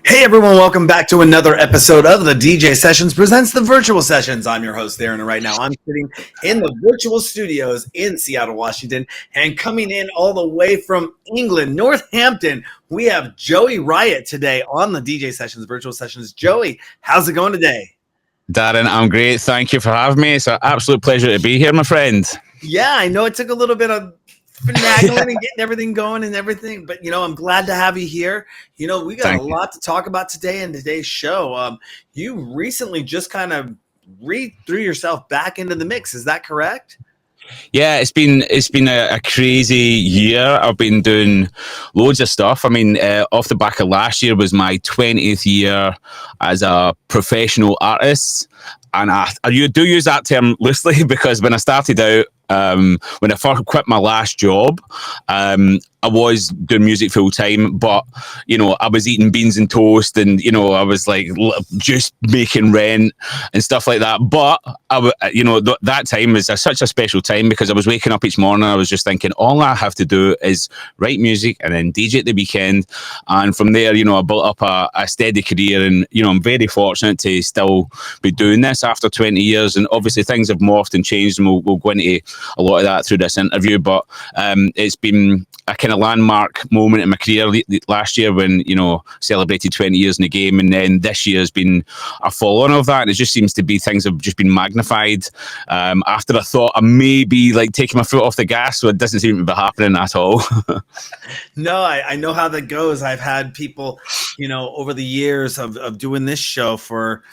Hey everyone, welcome back to another episode of the DJ Sessions presents the Virtual Sessions. I'm your host, Darren, and right now I'm sitting in the virtual studios in Seattle, Washington, and coming in all the way from England, Northampton, we have Joey Riot today on the DJ Sessions, Virtual Sessions. Joey, how's it going today? Darren, I'm great. Thank you for having me. It's an absolute pleasure to be here, my friend. Yeah, I know it took a little bit of finagling and getting everything going and everything, but I'm glad to have you here. We got a lot to talk about today in today's show. You recently just kind of threw yourself back into the mix. Is that correct? Yeah, it's been a crazy year. I've been doing loads of stuff. I mean, off the back of last year was my 20th year as a professional artist. And I do use that term loosely because when I started out, when I first quit my last job, I was doing music full time, but I was eating beans and toast, and I was like just making rent and stuff like that. But that time was such a special time because I was waking up each morning. I was just thinking, all I have to do is write music and then DJ at the weekend, and from there, I built up a steady career, and I'm very fortunate to still be doing this after 20 years. And obviously, things have morphed and changed, and we'll go into a lot of that through this interview. But it's been a kind of landmark moment in my career last year when celebrated 20 years in the game, and then this year has been a follow-on of that, and it just seems to be things have just been magnified after I thought I may be like taking my foot off the gas, so it doesn't seem to be happening at all. No, I know how that goes. I've had people over the years of doing this show for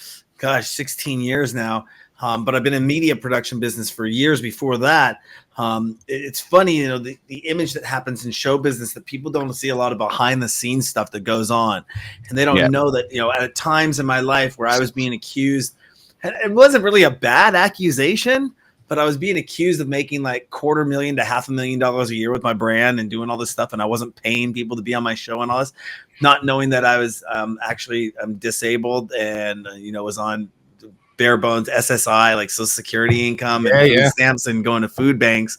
16 years now, but I've been in media production business for years before that. It's funny, the image that happens in show business that people don't see a lot of behind the scenes stuff that goes on. And they don't know that, at times in my life where I was being accused, and it wasn't really a bad accusation, but I was being accused of making like $250,000 to $500,000 a year with my brand and doing all this stuff. And I wasn't paying people to be on my show and all this, not knowing that I was actually disabled and, was on bare bones SSI, like Social Security income and stamps and going to food banks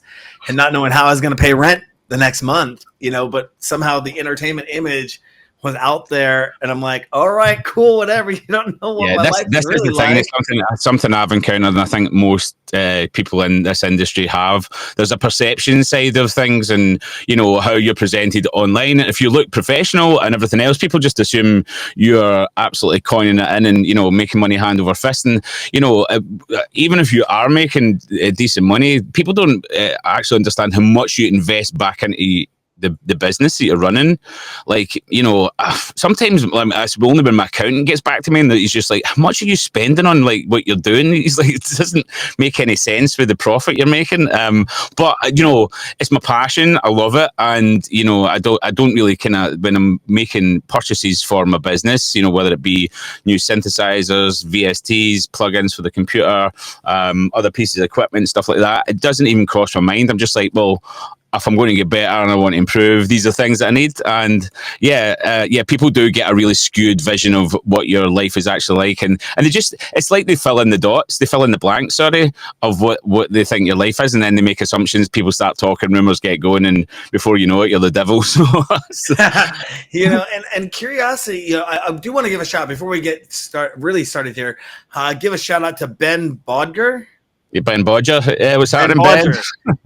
and not knowing how I was going to pay rent the next month, but somehow the entertainment image was out there, and I'm like, all right, cool, whatever. You don't know what my life is really like. It's something I've encountered, and I think most people in this industry have. There's a perception side of things, and how you're presented online. If you look professional and everything else, people just assume you're absolutely coining it in and making money hand over fist. And even if you are making decent money, people don't actually understand how much you invest back into the business that you're running. Like, sometimes it's only when my accountant gets back to me and he's just like, how much are you spending on like what you're doing? He's like, it doesn't make any sense with the profit you're making. But it's my passion. I love it. And I don't really kind of, when I'm making purchases for my business, whether it be new synthesizers, VSTs, plugins for the computer, other pieces of equipment, stuff like that, it doesn't even cross my mind. I'm just like, well, if I'm going to get better and I want to improve, these are things that I need. And people do get a really skewed vision of what your life is actually like, and it's like they fill in the dots, they fill in the blanks, of what they think your life is, and then they make assumptions. People start talking, rumors get going, and before you know it, you're the devil. And curiosity, I do want to give a shout before we get started here. Give a shout out to Ben Bodger. Ben Bodger, what's happening, Ben?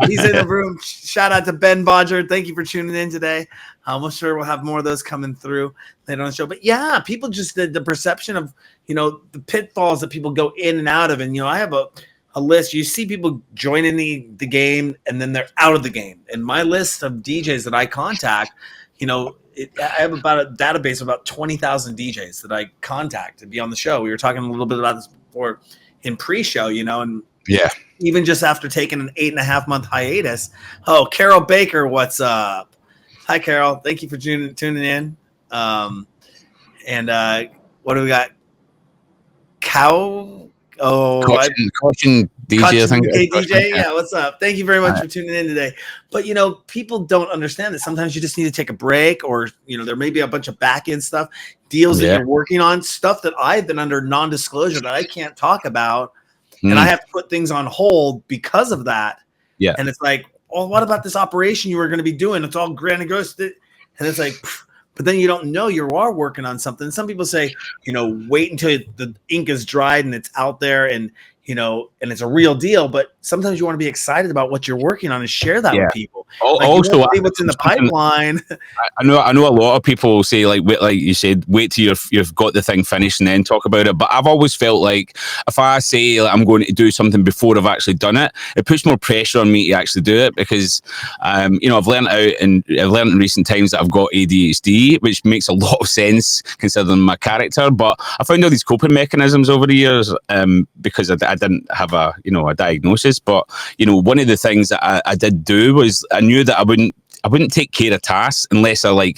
He's in the room. Shout out to Ben Bodger. Thank you for tuning in today. I'm sure we'll have more of those coming through later on the show. But yeah, people just the perception of the pitfalls that people go in and out of, and I have a list. You see people joining the game and then they're out of the game. And my list of DJs that I contact, I have about a database of about 20,000 DJs that I contact to be on the show. We were talking a little bit about this before in pre-show, and even just after taking an 8.5-month hiatus. Oh, Carol Baker, what's up? Hi, Carol. Thank you for tuning in. And what do we got? Caution DJ, I think. DJ, yeah, what's up? Thank you very much for tuning in today. But people don't understand that sometimes you just need to take a break, or there may be a bunch of back end stuff, deals that you're working on, stuff that I've been under non-disclosure that I can't talk about. And I have to put things on hold because of that. Yeah. And it's like, well, what about this operation you were going to be doing? It's all grand and gross. And it's like, but then you don't know you are working on something. Some people say, wait until the ink is dried and it's out there and and it's a real deal. But sometimes you want to be excited about what you're working on and share that with people. Also, you see what's in the pipeline. I know a lot of people say like you said, wait till you've got the thing finished and then talk about it. But I've always felt like if I say I'm going to do something before I've actually done it, it puts more pressure on me to actually do it because I've learned in recent times that I've got ADHD, which makes a lot of sense considering my character. But I found all these coping mechanisms over the years because I didn't have a diagnosis. But one of the things that I did do was I knew that I wouldn't take care of tasks unless I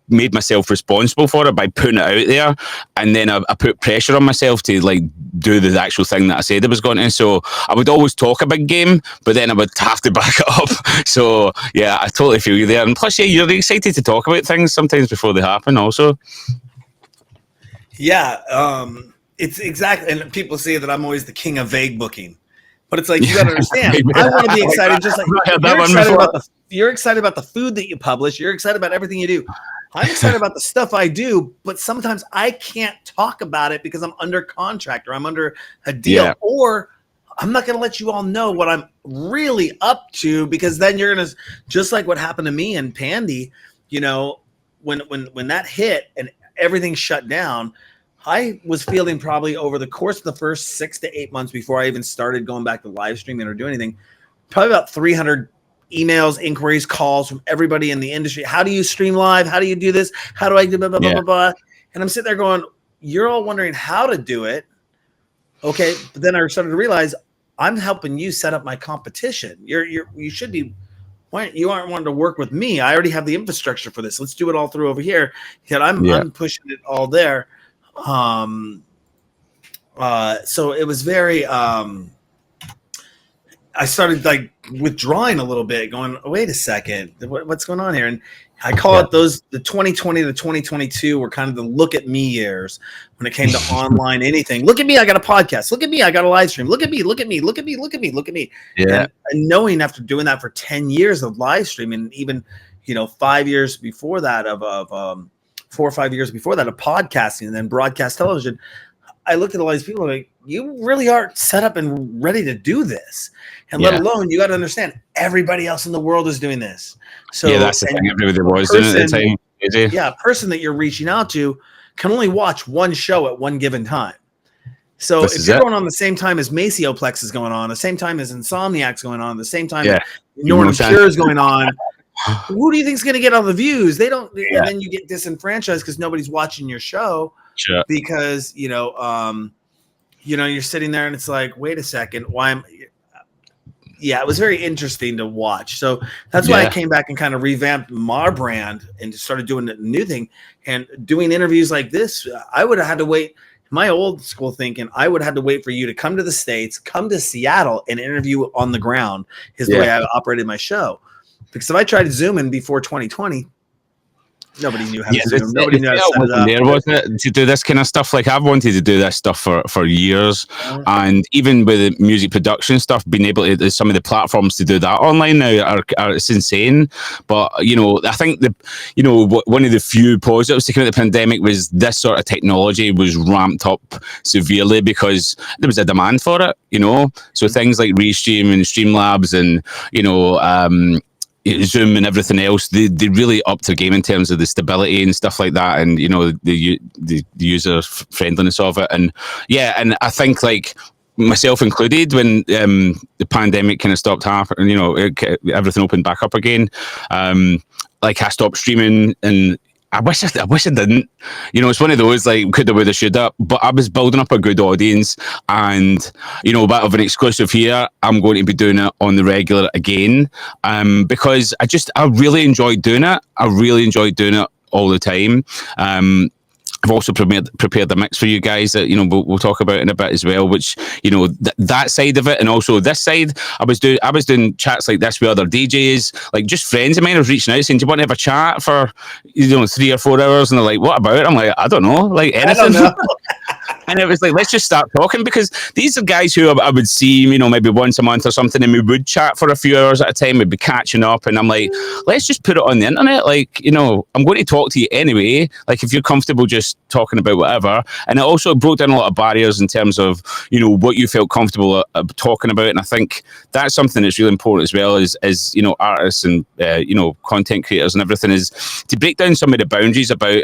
made myself responsible for it by putting it out there, and then I put pressure on myself to do the actual thing that I said I was going to. So I would always talk a big game, but then I would have to back it up. So yeah, I totally feel you there. And plus, yeah, you're excited to talk about things sometimes before they happen also. Yeah, it's exactly, and people say that I'm always the king of vague booking. But it's like, you got to understand, I want to be excited just like you're excited about the food that you publish. You're excited about everything you do. I'm excited about the stuff I do, but sometimes I can't talk about it because I'm under contract or I'm under a deal, or I'm not going to let you all know what I'm really up to, because then you're going to, just like what happened to me and Pandy, when that hit and everything shut down, I was feeling probably over the course of the first 6 to 8 months before I even started going back to live streaming or doing anything, probably about 300 emails, inquiries, calls from everybody in the industry. How do you stream live? How do you do this? How do I do blah, blah, blah, blah, blah? And I'm sitting there going, you're all wondering how to do it. Okay. But then I started to realize I'm helping you set up my competition. You should be, you aren't wanting to work with me. I already have the infrastructure for this. Let's do it all through over here. I'm pushing it all there. So it was very, I started withdrawing a little bit, going, wait a second, what's going on here? And I call it the 2020 to 2022 were kind of the look at me years when it came to online anything. Look at me, I got a podcast. Look at me, I got a live stream. Look at me, look at me, look at me, look at me, look at me. Yeah. And knowing after doing that for 10 years of live streaming, and even 5 years before that of 4 or 5 years before that of podcasting and then broadcast television, I looked at all these people like, you really are set up and ready to do this. And let alone, you got to understand, everybody else in the world is doing this. So that's the thing. Everybody was doing it at the time. Yeah, a person that you're reaching out to can only watch one show at one given time. So if you're going on the same time as Macioplex is going on, the same time as Insomniac's going on, the same time as Northern Pure is going on, who do you think is going to get all the views? They don't, and then you get disenfranchised because nobody's watching your show because you're sitting there and it's like, wait a second, why am? Yeah, it was very interesting to watch. So that's why I came back and kind of revamped my brand and started doing a new thing and doing interviews like this. I would have had to wait. My old school thinking, I would have to wait for you to come to the States, come to Seattle, and interview on the ground is the way I operated my show. Because if I tried Zooming before 2020, nobody knew how to Zoom. Nobody knew how to set it up. There, wasn't it, to do this kind of stuff? Like, I've wanted to do this stuff for years. And even with the music production stuff, being able to, some of the platforms to do that online now are it's insane. But, I think one of the few positives to come out of the pandemic was this sort of technology was ramped up severely because there was a demand for it, So things like Restream and Streamlabs and, Zoom and everything else, they really upped their game in terms of the stability and stuff like that, and the user friendliness of it, and I think myself included, when the pandemic kind of stopped happening, everything opened back up again. I stopped streaming, and I wish I didn't. It's one of those coulda, woulda, shoulda. But I was building up a good audience, and a bit of an exclusive here. I'm going to be doing it on the regular again, because I really enjoyed doing it. I really enjoyed doing it all the time. I've also prepared the mix for you guys that we'll talk about in a bit as well. Which that side of it, and also this side, I was doing chats like this with other DJs, just friends of mine. I was reaching out saying, "Do you want to have a chat for 3 or 4 hours?" And they're like, "What about?" I'm like, "I don't know, anything." I don't know. And it was like, let's just start talking, because these are guys who I would see, maybe once a month or something, and we would chat for a few hours at a time. We'd be catching up, and I'm like, let's just put it on the internet. Like, I'm going to talk to you anyway. Like, if you're comfortable just talking about whatever. And it also broke down a lot of barriers in terms of, what you felt comfortable talking about. And I think that's something that's really important as well as artists and, content creators and everything, is to break down some of the boundaries about,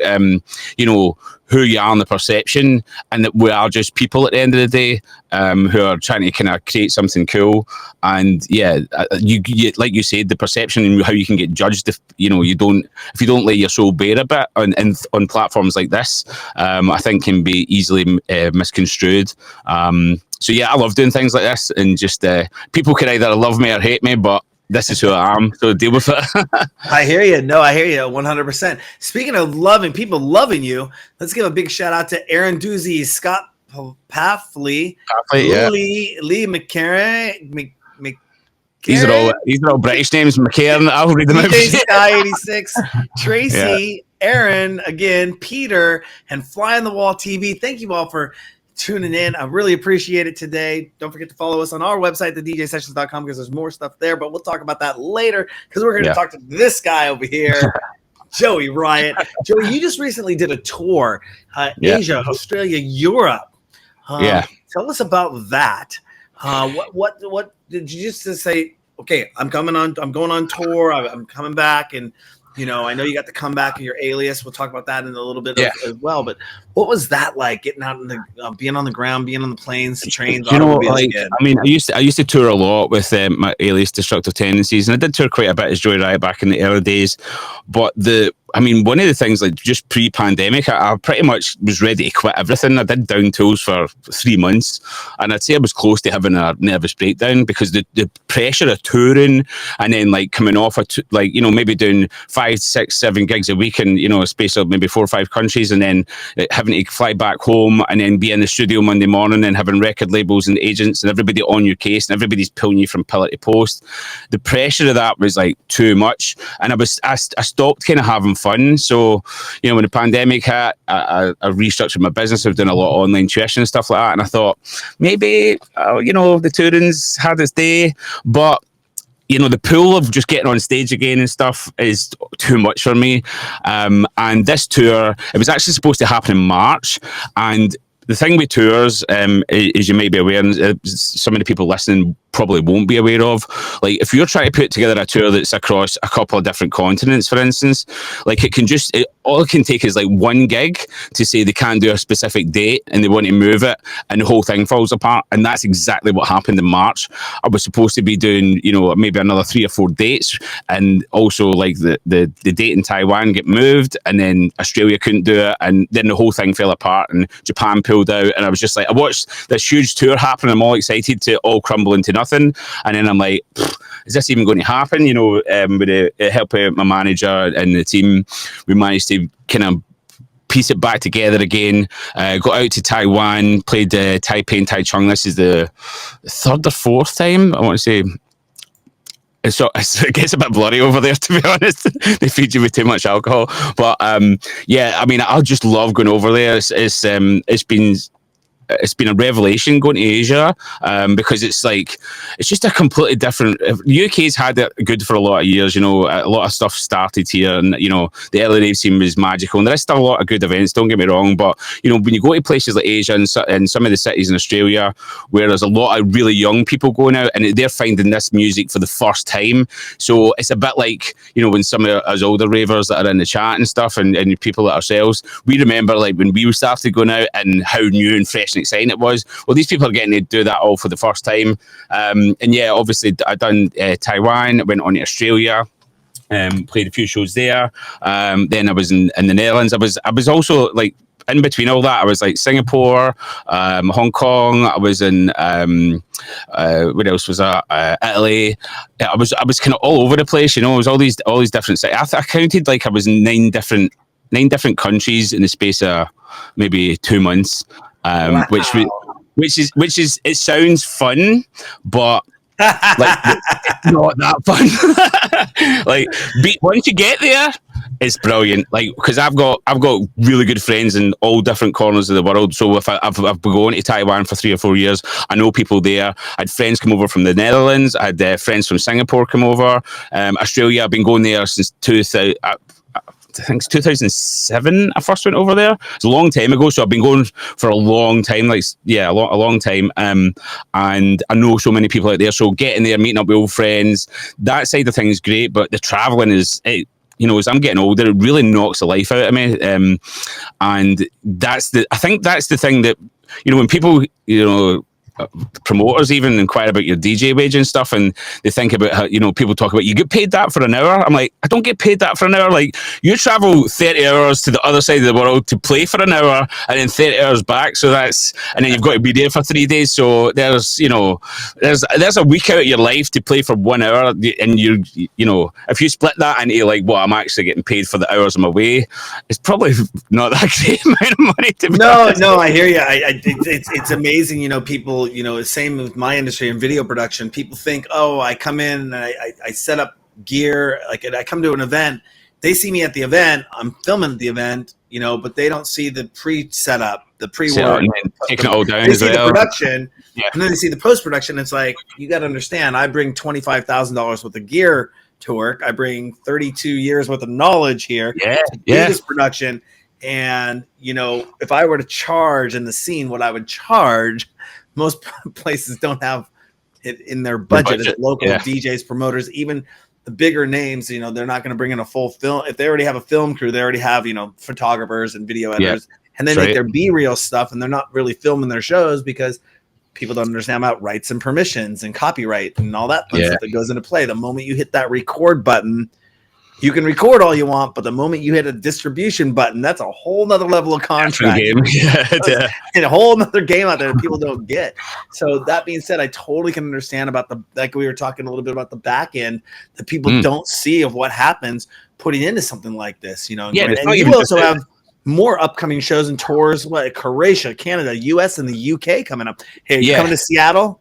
who you are and the perception, and that we are just people at the end of the day, who are trying to kind of create something cool. And you like you said, the perception and how you can get judged if you don't lay your soul bare a bit on platforms like this, I think can be easily misconstrued. So yeah, I love doing things like this, and just people can either love me or hate me, but this is who I am, so deal with it. I hear you. No, I hear you 100%. Speaking of people loving you, let's give a big shout out to Aaron Doozy, Scott Paffley, Lee McCarran. These are all British names. McCarran, I'll read them out. Sky 86, Tracy, Aaron again, Peter, and Fly on the Wall TV. Thank you all for tuning in. I really appreciate it today. Don't forget to follow us on our website, thedjsessions.com, because there's more stuff there, but we'll talk about that later, because we're going to talk to this guy over here, Joey Riot. Joey, you just recently did a tour, Asia, Australia, Europe. Tell us about that. What did you just say? Okay, I'm going on tour. I'm coming back, and I know you got the comeback of your alias. We'll talk about that in a little bit as well. But what was that like, getting out in the being on the ground, being on the planes, the trains? I used to tour a lot with my alias Destructive Tendencies, and I did tour quite a bit as Joey Riot back in the early days. But one of the things, like, just pre-pandemic, I pretty much was ready to quit everything. I did down tools for 3 months, and I'd say I was close to having a nervous breakdown, because the pressure of touring, and then like coming off maybe doing 5, 6, 7 gigs a week in a space of maybe 4 or 5 countries, and then having to fly back home and then be in the studio Monday morning, and having record labels and agents and everybody on your case, and everybody's pulling you from pillar to post. The pressure of that was like too much, and I stopped kind of having fun. So, when the pandemic hit, I restructured my business. I was doing a lot of online tuition and stuff like that. And I thought, maybe, the touring's had its day, but the pool of just getting on stage again and stuff is too much for me. And this tour, it was actually supposed to happen in March. And the thing with tours, as you might be aware, and some of the people listening probably won't be aware of, like, if you're trying to put together a tour that's across a couple of different continents, for instance, like, all it can take is like one gig to say they can't do a specific date and they want to move it, and the whole thing falls apart. And that's exactly what happened in March. I was supposed to be doing, maybe another 3 or 4 dates, and also like the date in Taiwan get moved, and then Australia couldn't do it, and then the whole thing fell apart, and Japan pulled out. And I was just like, I watched this huge tour happen, I'm all excited to all crumble into nothing. And then I'm like, is this even going to happen? With the help of my manager and the team, we managed to kind of piece it back together again. Got out to Taiwan, played Taipei and Taichung. This is the 3rd or 4th time, I want to say. It gets a bit blurry over there, to be honest. They feed you with too much alcohol. But I just love going over there. It's been a revelation going to Asia, because it's just a completely different. UK's had it good for a lot of years. A lot of stuff started here, and the early rave scene was magical, and there is still a lot of good events. Don't get me wrong, but when you go to places like Asia and some of the cities in Australia where there's a lot of really young people going out, and they're finding this music for the first time. So it's a bit like when some of us older ravers that are in the chat and stuff, and people like ourselves, we remember like when we started going out and how new and fresh and exciting it was. Well, these people are getting to do that all for the first time. Obviously I done Taiwan, went on to Australia, played a few shows there. Then I was in the Netherlands. I was also like, in between all that, I was like Singapore, Hong Kong. I was in where else was I? Italy. I was kind of all over the place. It was all these different cities. I counted like I was in 9 different countries in the space of maybe 2 months. Wow. Which is it sounds fun, but like it's not that fun. Like once you get there, It's brilliant. Like, because I've got really good friends in all different corners of the world. So if I've been going to Taiwan for 3 or 4 years, I know people there. I had friends come over from the Netherlands. I had friends from Singapore come over. Australia, I've been going there since 2000. I think it's 2007 I first went over there. It's a long time ago, so I've been going for a long time, like, yeah, a long time. And I know so many people out there, so getting there, meeting up with old friends, that side of things is great, but the traveling is, you know, as I'm getting older, it really knocks the life out of me. And I think that's the thing that, you know, when people, you know, promoters even inquire about your DJ wage and stuff, and they think about how, you know, people talk about, you get paid that for an hour. I'm like, I don't get paid that for an hour. Like, you travel 30 hours to the other side of the world to play for an hour and then 30 hours back, so that's, and then you've got to be there for 3 days, so there's, you know, there's a week out of your life to play for 1 hour, and you know, if you split that into like what I'm actually getting paid for the hours I'm away, it's probably not that great amount of money to be honest. No, I hear you. It's amazing, you know, people, you know, same with my industry in video production. People think, oh, I come in and I set up gear, like I come to an event, they see me at the event, I'm filming at the event, you know, but they don't see the pre-setup, the pre-work, taking it all down. They see well. the production, yeah. And then they see the post-production. It's like, you got to understand, I bring $25,000 worth of gear to work. I bring 32 years worth of knowledge here to do this production. And, you know, if I were to charge in the scene what I would charge, most places don't have it in their budget. As local DJs, promoters, even the bigger names, you know, they're not going to bring in a full film. If they already have a film crew, they already have, you know, photographers and video editors, and they make their B-reel stuff, and they're not really filming their shows because people don't understand about rights and permissions and copyright and all that stuff that goes into play. The moment you hit that record button, you can record all you want, but the moment you hit a distribution button, that's a whole nother level of contract. And a whole nother game out there that people don't get. So that being said, I totally can understand about like we were talking a little bit about the back end that people don't see of what happens putting into something like this, you know. And you also have more upcoming shows and tours, Croatia, Canada, US, and the UK coming up. Hey, are you coming to Seattle?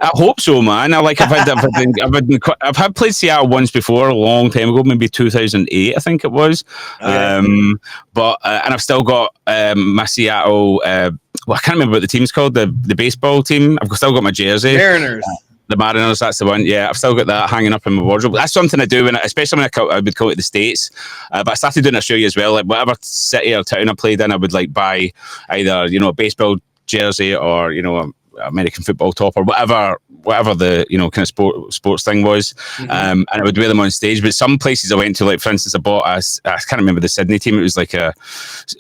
I hope so, man. I've had played Seattle once before, a long time ago, maybe 2008, I think it was. But and I've still got my Seattle. I can't remember what the team's called. The baseball team. I've still got my jersey. Mariners. The Mariners, that's the one. Yeah, I've still got that hanging up in my wardrobe. That's something I do, especially when I would go to the States. But I started doing it in Australia as well. Like whatever city or town I played in, I would like buy either, you know, a baseball jersey or, you know, American football top or whatever the, you know, kind of sports thing was, and I would wear them on stage. But some places I went to, like for instance, I bought I can't remember the Sydney team. It was like a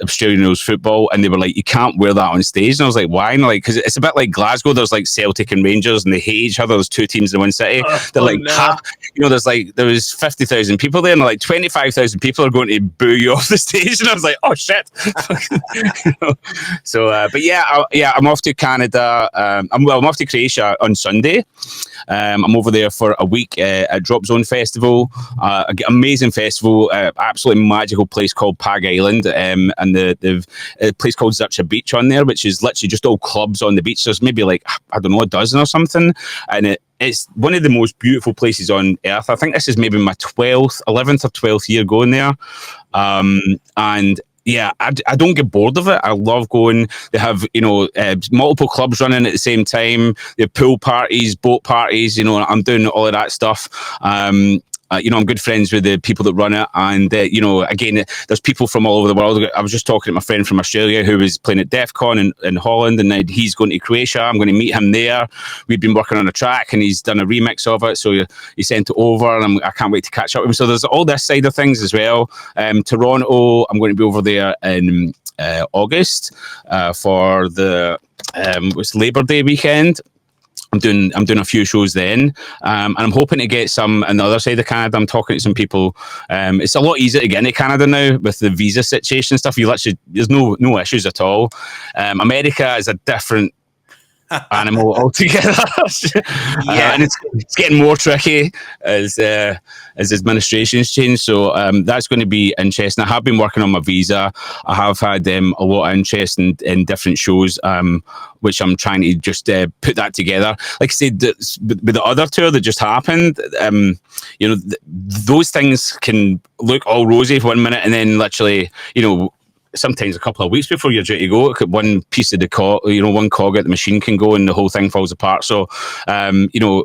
Australian rules football, and they were like, you can't wear that on stage. And I was like, why? And like, because it's a bit like Glasgow. There's like Celtic and Rangers, and they hate each other. There's two teams in one city. They're like, you know, there was 50,000 people there, and like 25,000 people are going to boo you off the stage. And I was like, oh shit. You know? So, but I'm off to Canada. I'm off to Croatia on Sunday. I'm over there for a week at Drop Zone Festival, amazing festival, absolutely magical place called Pag Island, and they've a place called Zurcha Beach on there, which is literally just all clubs on the beach. There's maybe like, I don't know, a dozen or something, and it's one of the most beautiful places on earth. I think this is maybe my 11th or 12th year going there, and yeah, I don't get bored of it. I love going. They have, you know, multiple clubs running at the same time. They have pool parties, boat parties. You know, I'm doing all of that stuff. You know, I'm good friends with the people that run it. And, you know, again, there's people from all over the world. I was just talking to my friend from Australia who was playing at DEF CON in Holland, and then he's going to Croatia. I'm going to meet him there. We've been working on a track, and he's done a remix of it. So he sent it over, and I can't wait to catch up with him. So there's all this side of things as well. Toronto, I'm going to be over there in August for the it's Labor Day weekend. I'm doing a few shows then, and I'm hoping to get some on the other side of Canada. I'm talking to some people. It's a lot easier to get into Canada now with the visa situation and stuff. There's no issues at all. America is a different animal altogether. Yeah. And it's getting more tricky as administrations change. So that's going to be interesting. I have been working on my visa. I have had a lot of interest in different shows, which I'm trying to just put that together. Like I said, with the other tour that just happened, those things can look all rosy for 1 minute, and then literally, sometimes a couple of weeks before you're due to go, one piece of the cog, one cog at the machine can go and the whole thing falls apart. So,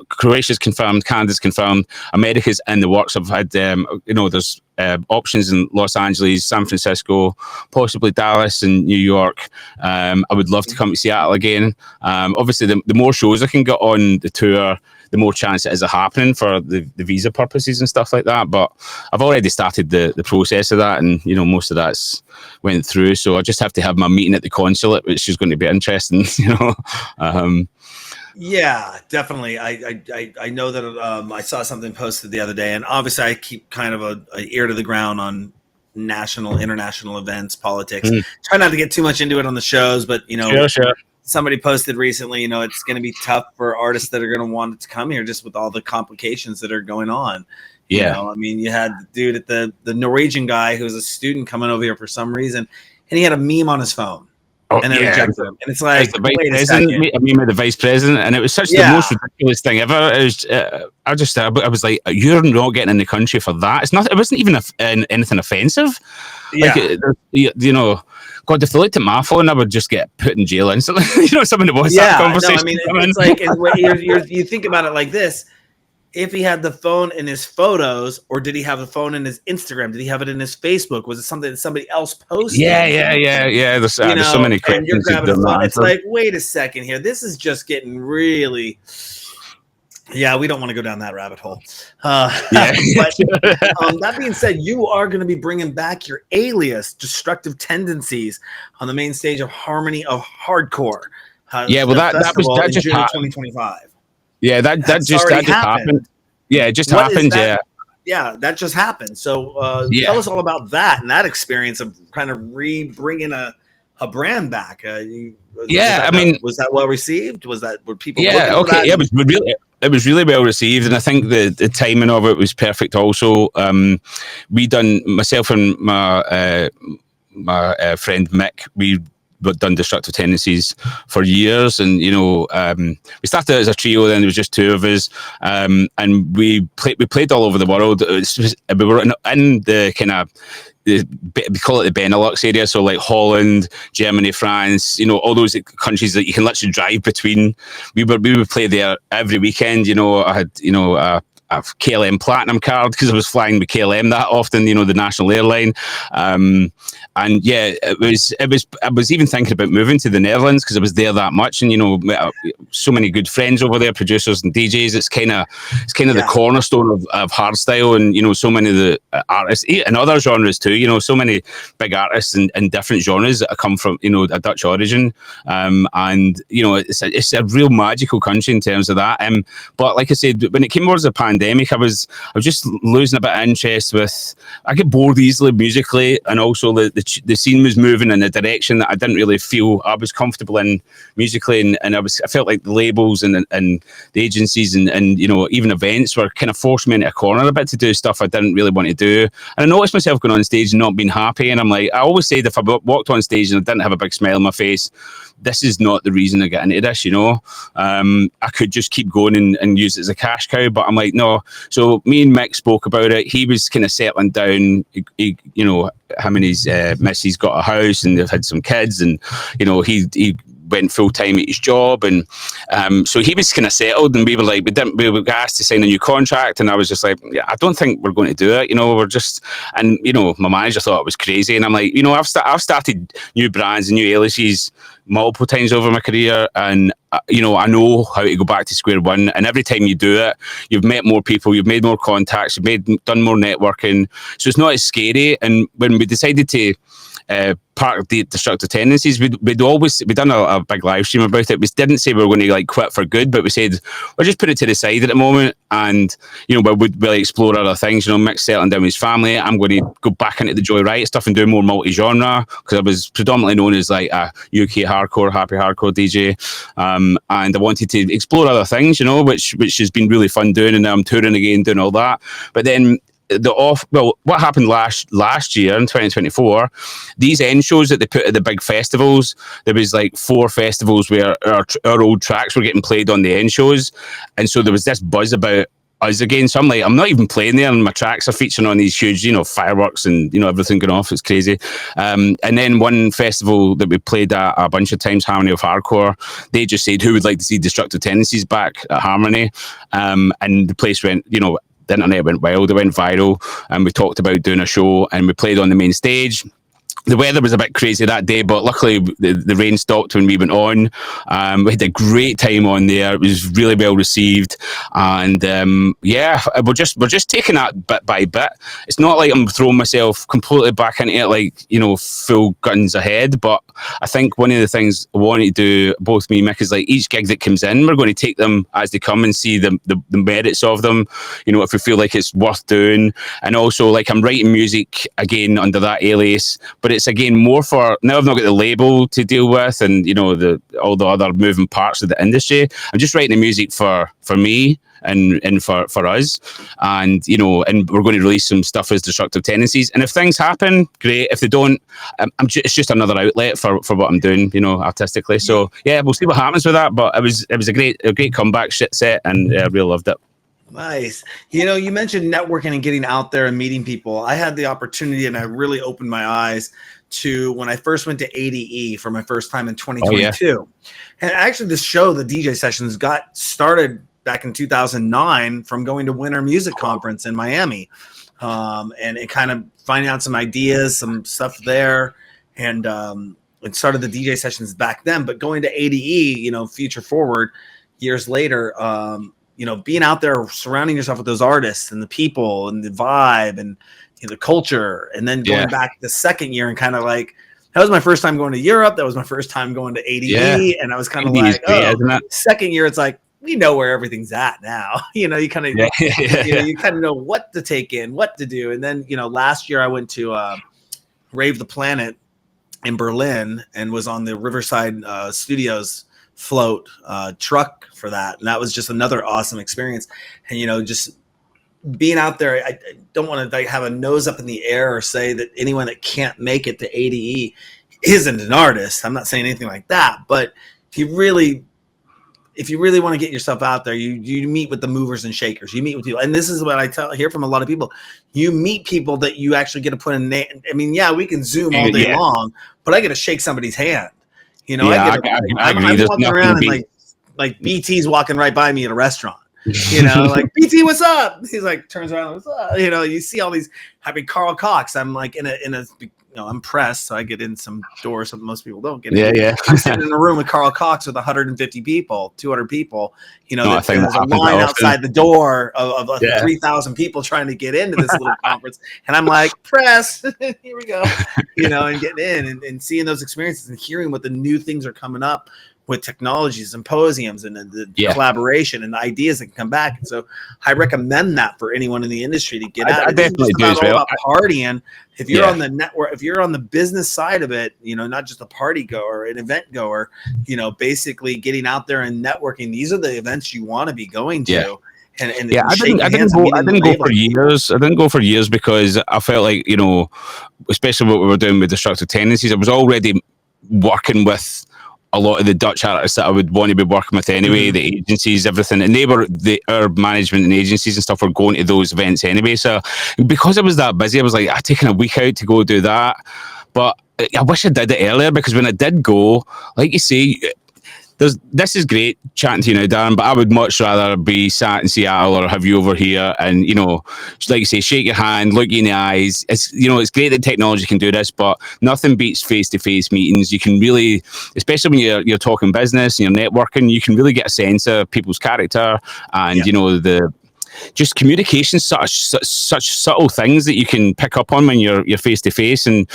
Croatia's confirmed, Canada's confirmed, America's in the works. I've had, there's options in Los Angeles, San Francisco, possibly Dallas and New York. I would love to come to Seattle again. Obviously, the more shows I can get on the tour, the more chance it is of happening for the visa purposes and stuff like that. But I've already started the process of that, and most of that's went through. So I just have to have my meeting at the consulate, which is going to be interesting. Yeah, definitely. I know that I saw something posted the other day, and obviously I keep kind of a ear to the ground on national, international events, politics. Try not to get too much into it on the shows, but Sure. Somebody posted recently, it's going to be tough for artists that are going to want to come here just with all the complications that are going on. Yeah. I mean, you had the dude at the Norwegian guy who was a student coming over here for some reason, and he had a meme on his phone. And then rejected him. And it's like, wait a second. I mean, with the vice president, and it was such the most ridiculous thing ever. It was, I was like, you're not getting in the country for that. It wasn't even anything offensive. Yeah. Like, God, if they looked at my phone, I would just get put in jail instantly. Someone that was that conversation. No, I mean, it's like, you think about it like this. If he had the phone in his photos, or did he have the phone in his Instagram? Did he have it in his Facebook? Was it something that somebody else posted? Yeah. There's so many questions. And you're grabbing a phone. It's like, wait a second here. This is just getting really... Yeah, we don't want to go down that rabbit hole. But that being said, you are going to be bringing back your alias, Destructive Tendencies, on the main stage of Harmony of Hardcore. That just June happened. 2025. Yeah, that just happened. Yeah, it just happened. Yeah, that just happened. So tell us all about that and that experience of kind of bringing a brand back. Was that well received? Were people? Yeah, okay. Yeah, it was really well received, and I think the timing of it was perfect. Also, myself and my friend Mick, we done Destructive Tendencies for years, and we started out as a trio, then there was just two of us, and we played all over the world. We were in the kind of, we call it the Benelux area, so like Holland, Germany, France, all those countries that you can literally drive between. We would play there every weekend. I had a KLM Platinum card because I was flying with KLM that often, the national airline. And yeah, I was even thinking about moving to the Netherlands because I was there that much, and so many good friends over there, producers and DJs. It's kind of the cornerstone of hardstyle, and so many of the artists and other genres too. So many big artists in different genres that come from a Dutch origin, and it's a real magical country in terms of that. But like I said, when it came towards the pandemic, I was just losing a bit of interest I get bored easily musically, and also the scene was moving in a direction that I didn't really feel I was comfortable in musically, and I felt like the labels and the agencies and even events were kind of forcing me into a corner a bit to do stuff I didn't really want to do. And I noticed myself going on stage and not being happy, and I'm like, I always said if I walked on stage and I didn't have a big smile on my face, this is not the reason I get into this, I could just keep going and use it as a cash cow, but I'm like, no. So me and Mick spoke about it. He was kind of settling down. Him and his missus got a house, and they've had some kids, and he went full time at his job, and so he was kind of settled, and we were asked to sign a new contract, and I was just like, yeah, I don't think we're going to do it. We're just, and my manager thought it was crazy, and I'm like, I've started new brands and new aliases multiple times over my career, and I know how to go back to square one, and every time you do it, you've met more people, you've made more contacts, you've done more networking, so it's not as scary. And when we decided to part of the destructive tendencies, we'd done a big live stream about it. We didn't say we were going to like quit for good, but we said we'll just put it to the side at the moment, and we'll explore other things. Mick's settling down with his family. I'm going to go back into the Joey Riot stuff and do more multi-genre, because I was predominantly known as like a UK hardcore, happy hardcore DJ, and I wanted to explore other things, which has been really fun doing, and now I'm touring again, doing all that. But then what happened last year in 2024, these end shows that they put at the big festivals, there was like 4 festivals where our old tracks were getting played on the end shows, and so there was this buzz about us again. So I'm like, I'm not even playing there, and my tracks are featuring on these huge, fireworks and everything going off. It's crazy. And then one festival that we played at a bunch of times, Harmony of Hardcore, they just said who would like to see Destructive Tendencies back at Harmony, and the place went, the internet went wild, it went viral, and we talked about doing a show, and we played on the main stage. The weather was a bit crazy that day, but luckily the rain stopped when we went on. We had a great time on there. It was really well received, and we're just taking that bit by bit. It's not like I'm throwing myself completely back into it, like full guns ahead. But I think one of the things I want to do, both me and Mick, is like each gig that comes in, we're going to take them as they come and see the merits of them. If we feel like it's worth doing, and also like I'm writing music again under that alias, but it's again more for now. I've not got the label to deal with, and all the other moving parts of the industry. I'm just writing the music for me and for us, and and we're going to release some stuff as Destructive Tendencies. And if things happen, great. If they don't, it's just another outlet for what I'm doing, artistically. So yeah, we'll see what happens with that. But it was a great comeback set, and I really loved it. Nice. You mentioned networking and getting out there and meeting people. I had the opportunity, and I really opened my eyes to when I first went to ADE for my first time in 2022. Oh, yeah. And actually this show, the DJ sessions, got started back in 2009 from going to Winter Music Conference in Miami. And it kind of finding out some ideas, some stuff there. And it started the DJ sessions back then. But going to ADE, future forward, years later, being out there, surrounding yourself with those artists and the people and the vibe and the culture, and then going back the second year and kind of like, that was my first time going to Europe. That was my first time going to ADE. And I was kind of like, second year, it's like, we know where everything's at now. You kind of, you kind of know what to take in, what to do. And then, last year I went to Rave the Planet in Berlin and was on the Riverside Studios float truck for that, and that was just another awesome experience. And just being out there, I don't want to have a nose up in the air or say that anyone that can't make it to ADE isn't an artist. I'm not saying anything like that, but if you really want to get yourself out there, you meet with the movers and shakers. You meet with people, and this is what I hear from a lot of people. You meet people that you actually get to put in. I mean, we can Zoom all day long, but I get to shake somebody's hand. I'm walking around and like BT's walking right by me at a restaurant. Like, BT, what's up? He's like, turns around, what's up? You see all these happy Carl Cox. I'm like in a I'm pressed, so I get in some doors that most people don't get in. Yeah. I'm sitting in a room with Carl Cox with 150 people, 200 people. There's a line outside the door of 3,000 people trying to get into this little conference, and I'm like, press, here we go, and getting in and seeing those experiences and hearing what the new things are coming up with technology, symposiums, and the collaboration and the ideas that can come back. And so I recommend that for anyone in the industry to get out. I definitely do as well. About partying. If you're on the network, if you're on the business side of it, not just a party goer, an event goer, basically getting out there and networking. These are the events you want to be going to. Yeah. And I didn't go for years. I didn't go for years because I felt like, especially what we were doing with Destructive Tendencies, I was already working with a lot of the Dutch artists that I would want to be working with anyway, the agencies, everything, and our management and agencies and stuff were going to those events anyway. So because I was that busy, I was like, I've taken a week out to go do that. But I wish I did it earlier, because when I did go, like you say, this is great chatting to you now, Darren, but I would much rather be sat in Seattle or have you over here and, like you say, shake your hand, look you in the eyes. It's, it's great that technology can do this, but nothing beats face-to-face meetings. You can really, especially when you're talking business and you're networking, you can really get a sense of people's character and, just communication, such subtle things that you can pick up on when you're face to face, and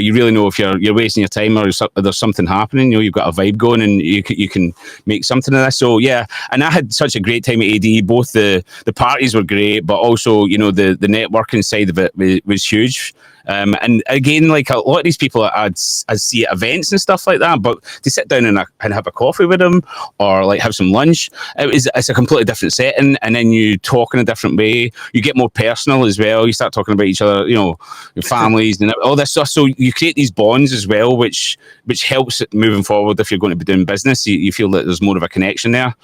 you really know if you're wasting your time or there's something happening. You know, you've got a vibe going, and you can make something of this. So yeah, and I had such a great time at AD. Both the parties were great, but also, you know, the networking side of it was huge. And again, like a lot of these people I'd see at events and stuff like that, but to sit down and have a coffee with them or like have some lunch, it's a completely different setting, and then you talk in a different way. You get more personal as well. You start talking about each other, you know, your families and all this stuff. So you create these bonds as well, which helps it moving forward. If you're going to be doing business, you feel that there's more of a connection there.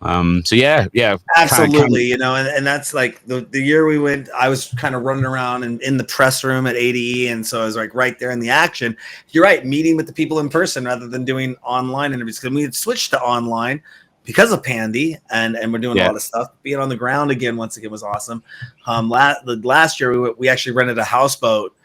So yeah, absolutely. You know, and that's like the year we went, I was kind of running around in the press room at ADE, and so I was like right there in the action. You're right, meeting with the people in person rather than doing online interviews, because we had switched to online because of Pandy, and we're doing a lot of stuff. Being on the ground again, once again, was awesome. Last year we actually rented a houseboat,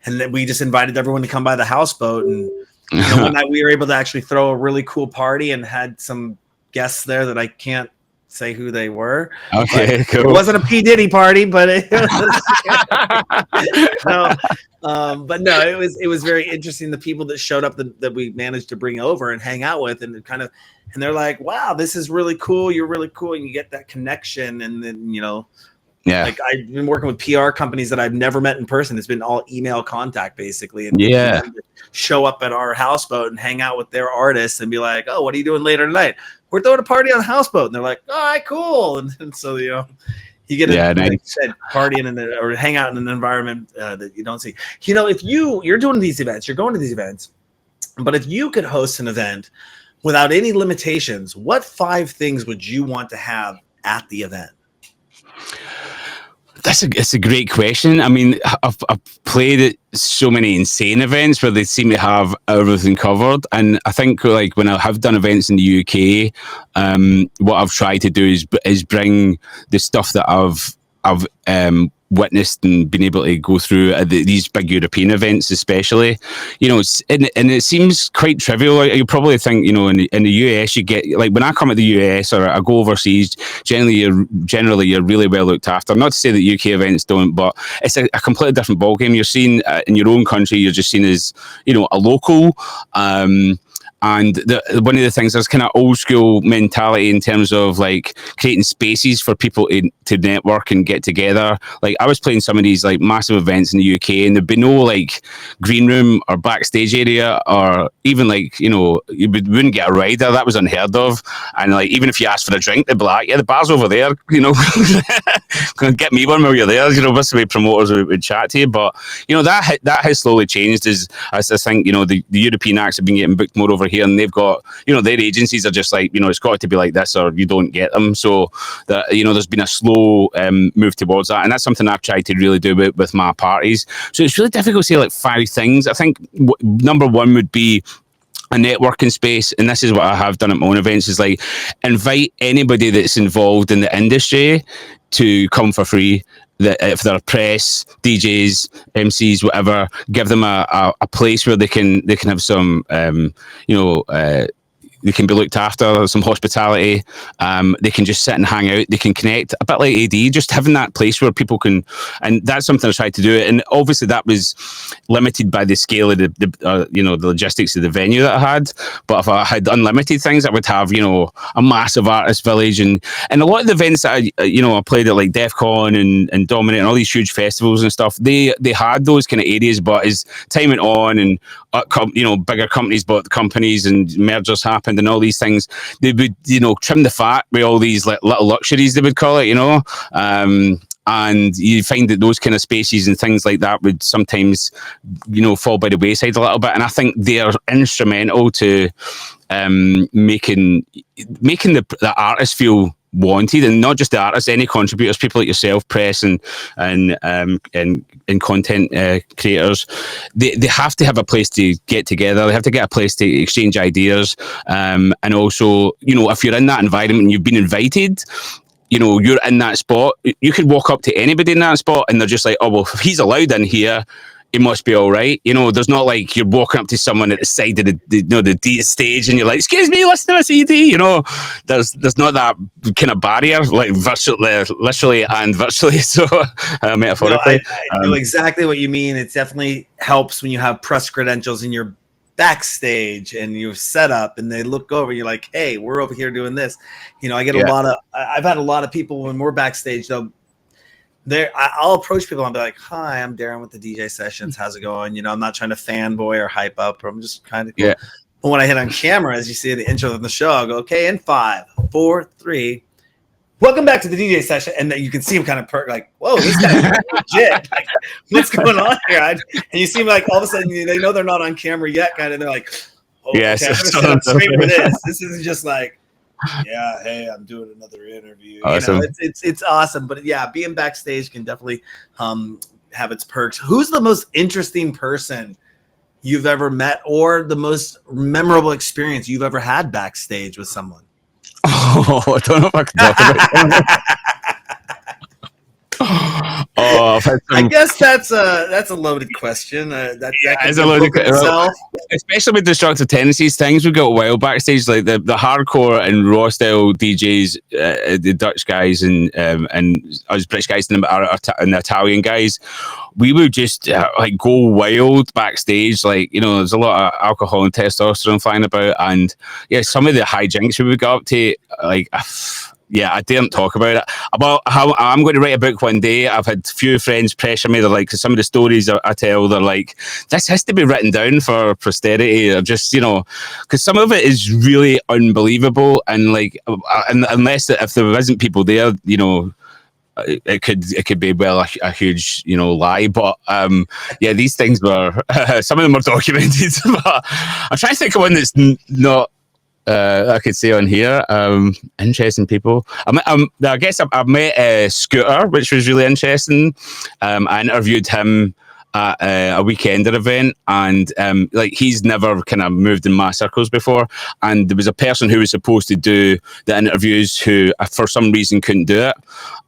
and then we just invited everyone to come by the houseboat, and you know, one night we were able to actually throw a really cool party and had some guests there that I can't say who they were. Okay, cool. It wasn't a P. Diddy party, but it was, but no, it was very interesting. The people that showed up that we managed to bring over and hang out with, and they're like, wow, this is really cool. You're really cool. And you get that connection. And then, you know, like I've been working with PR companies that I've never met in person. It's been all email contact basically. And show up at our houseboat and hang out with their artists and be like, oh, what are you doing later tonight? We're throwing a party on the houseboat. And they're like, all right, cool. And so, you know, you get like you said, party or hang out in an environment that you don't see. You know, if you're doing these events, you're going to these events, but if you could host an event without any limitations, what 5 things would you want to have at the event? It's a great question. I mean, I've played at so many insane events where they seem to have everything covered, and I think like when I have done events in the UK, what I've tried to do is bring the stuff that I've witnessed and been able to go through at these big European events, especially, you know, and it seems quite trivial. Like, you probably think, you know, in the US, you get, like, when I come to the US or I go overseas, generally you're really well looked after. Not to say that UK events don't, but it's a completely different ballgame. You're seen in your own country, you're just seen as, you know, a local. And one of the things, there's kind of old school mentality in terms of like creating spaces for people to network and get together. Like I was playing some of these like massive events in the UK, and there'd be no like green room or backstage area, or even like, you know, you wouldn't get a rider. That was unheard of. And like even if you asked for a drink, they'd be like, yeah, the bar's over there, you know, get me one while you're there. You know, most of the promoters would chat to you. But you know, that has slowly changed as I think, you know, the European acts have been getting booked more over here, and they've got, you know, their agencies are just like, you know, it's got to be like this or you don't get them. So that, you know, there's been a slow move towards that, and that's something I've tried to really do with my parties. So it's really difficult to say like 5 things. I think number 1 would be a networking space, and this is what I have done at my own events, is like invite anybody that's involved in the industry to come for free. That if they're press, DJs, MCs, whatever, give them a place where they can have some, you know, they can be looked after, some hospitality. They can just sit and hang out. They can connect, a bit like AD, just having that place where people can, and that's something I tried to do. And obviously that was limited by the scale of the you know, the logistics of the venue that I had. But if I had unlimited things, I would have, you know, a massive artist village, and a lot of the events that I played at like DEF CON and Dominate and all these huge festivals and stuff. They had those kind of areas, but as time went on and you know, bigger companies bought companies and mergers happened and all these things, they would, you know, trim the fat with all these little luxuries, they would call it, you know. And you find that those kind of spaces and things like that would sometimes, you know, fall by the wayside a little bit. And I think they're instrumental to making the artists feel wanted, and not just the artists, any contributors, people like yourself, press and content creators. They have to have a place to get together. They have to get a place to exchange ideas, and also, you know, if you're in that environment and you've been invited, you know, you're in that spot, you could walk up to anybody in that spot and they're just like, oh well, if he's allowed in here, he must be all right. You know, there's not like you're walking up to someone at the side of the stage and you're like, excuse me, listen to a CD. You know, there's not that kind of barrier, like literally and virtually. So metaphorically, I know exactly what you mean. It definitely helps when you have press credentials and you're backstage and you're set up and they look over, you're like, hey, we're over here doing this. You know, I've had a lot of people when we're backstage though. I'll approach people and be like, hi, I'm Darren with the DJ Sessions. How's it going? You know, I'm not trying to fanboy or hype up, or I'm just kind of cool. But when I hit on camera, as you see in the intro of the show, I'll go, okay, in 5, 4, 3. Welcome back to the DJ session. And then you can see him kind of like, whoa, this guy's legit. Like, what's going on here? And you see him like all of a sudden, they know they're not on camera yet, kind of. They're like, oh, yes, okay, I'm going to set up straight for this. This isn't just like, yeah, hey, I'm doing another interview. Awesome. You know, it's awesome. But yeah, being backstage can definitely have its perks. Who's the most interesting person you've ever met, or the most memorable experience you've ever had backstage with someone? Oh, I don't know if I can talk about I guess that's a loaded question. That is a loaded question. Especially with destructive tendencies, things we got wild backstage, like the hardcore and raw style DJs, the Dutch guys and us British guys and the Italian guys. We would just like go wild backstage, like, you know, there's a lot of alcohol and testosterone flying about, and yeah, some of the hijinks we would go up to, like. Yeah, I daren't talk about it. About how I'm going to write a book one day. I've had a few friends pressure me. They're like, because some of the stories I tell, they're like, this has to be written down for posterity. Or just, you know, because some of it is really unbelievable. And like, unless if there isn't people there, you know, it could be a huge, you know, lie. But yeah, these things were some of them were documented. But I'm trying to think of one that's not. I could say on here, interesting people. I guess I've met Scooter, which was really interesting. I interviewed him at a Weekender event, and like he's never kind of moved in my circles before. And there was a person who was supposed to do the interviews who, for some reason, couldn't do it.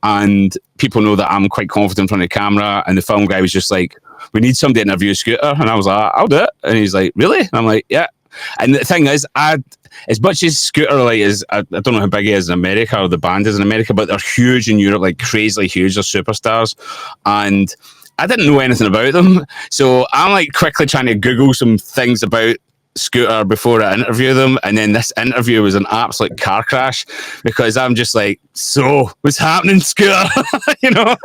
And people know that I'm quite confident in front of the camera. And the film guy was just like, "We need somebody to interview Scooter," and I was like, "I'll do it." And he's like, "Really?" And I'm like, "Yeah." And the thing is, as much as Scooter like is, I don't know how big he is in America or the band is in America, but they're huge in Europe, like crazily huge. They're superstars, and I didn't know anything about them, so I'm like quickly trying to Google some things about Scooter before I interview them, and then this interview was an absolute car crash because I'm just like, "So what's happening, Scooter?" You know.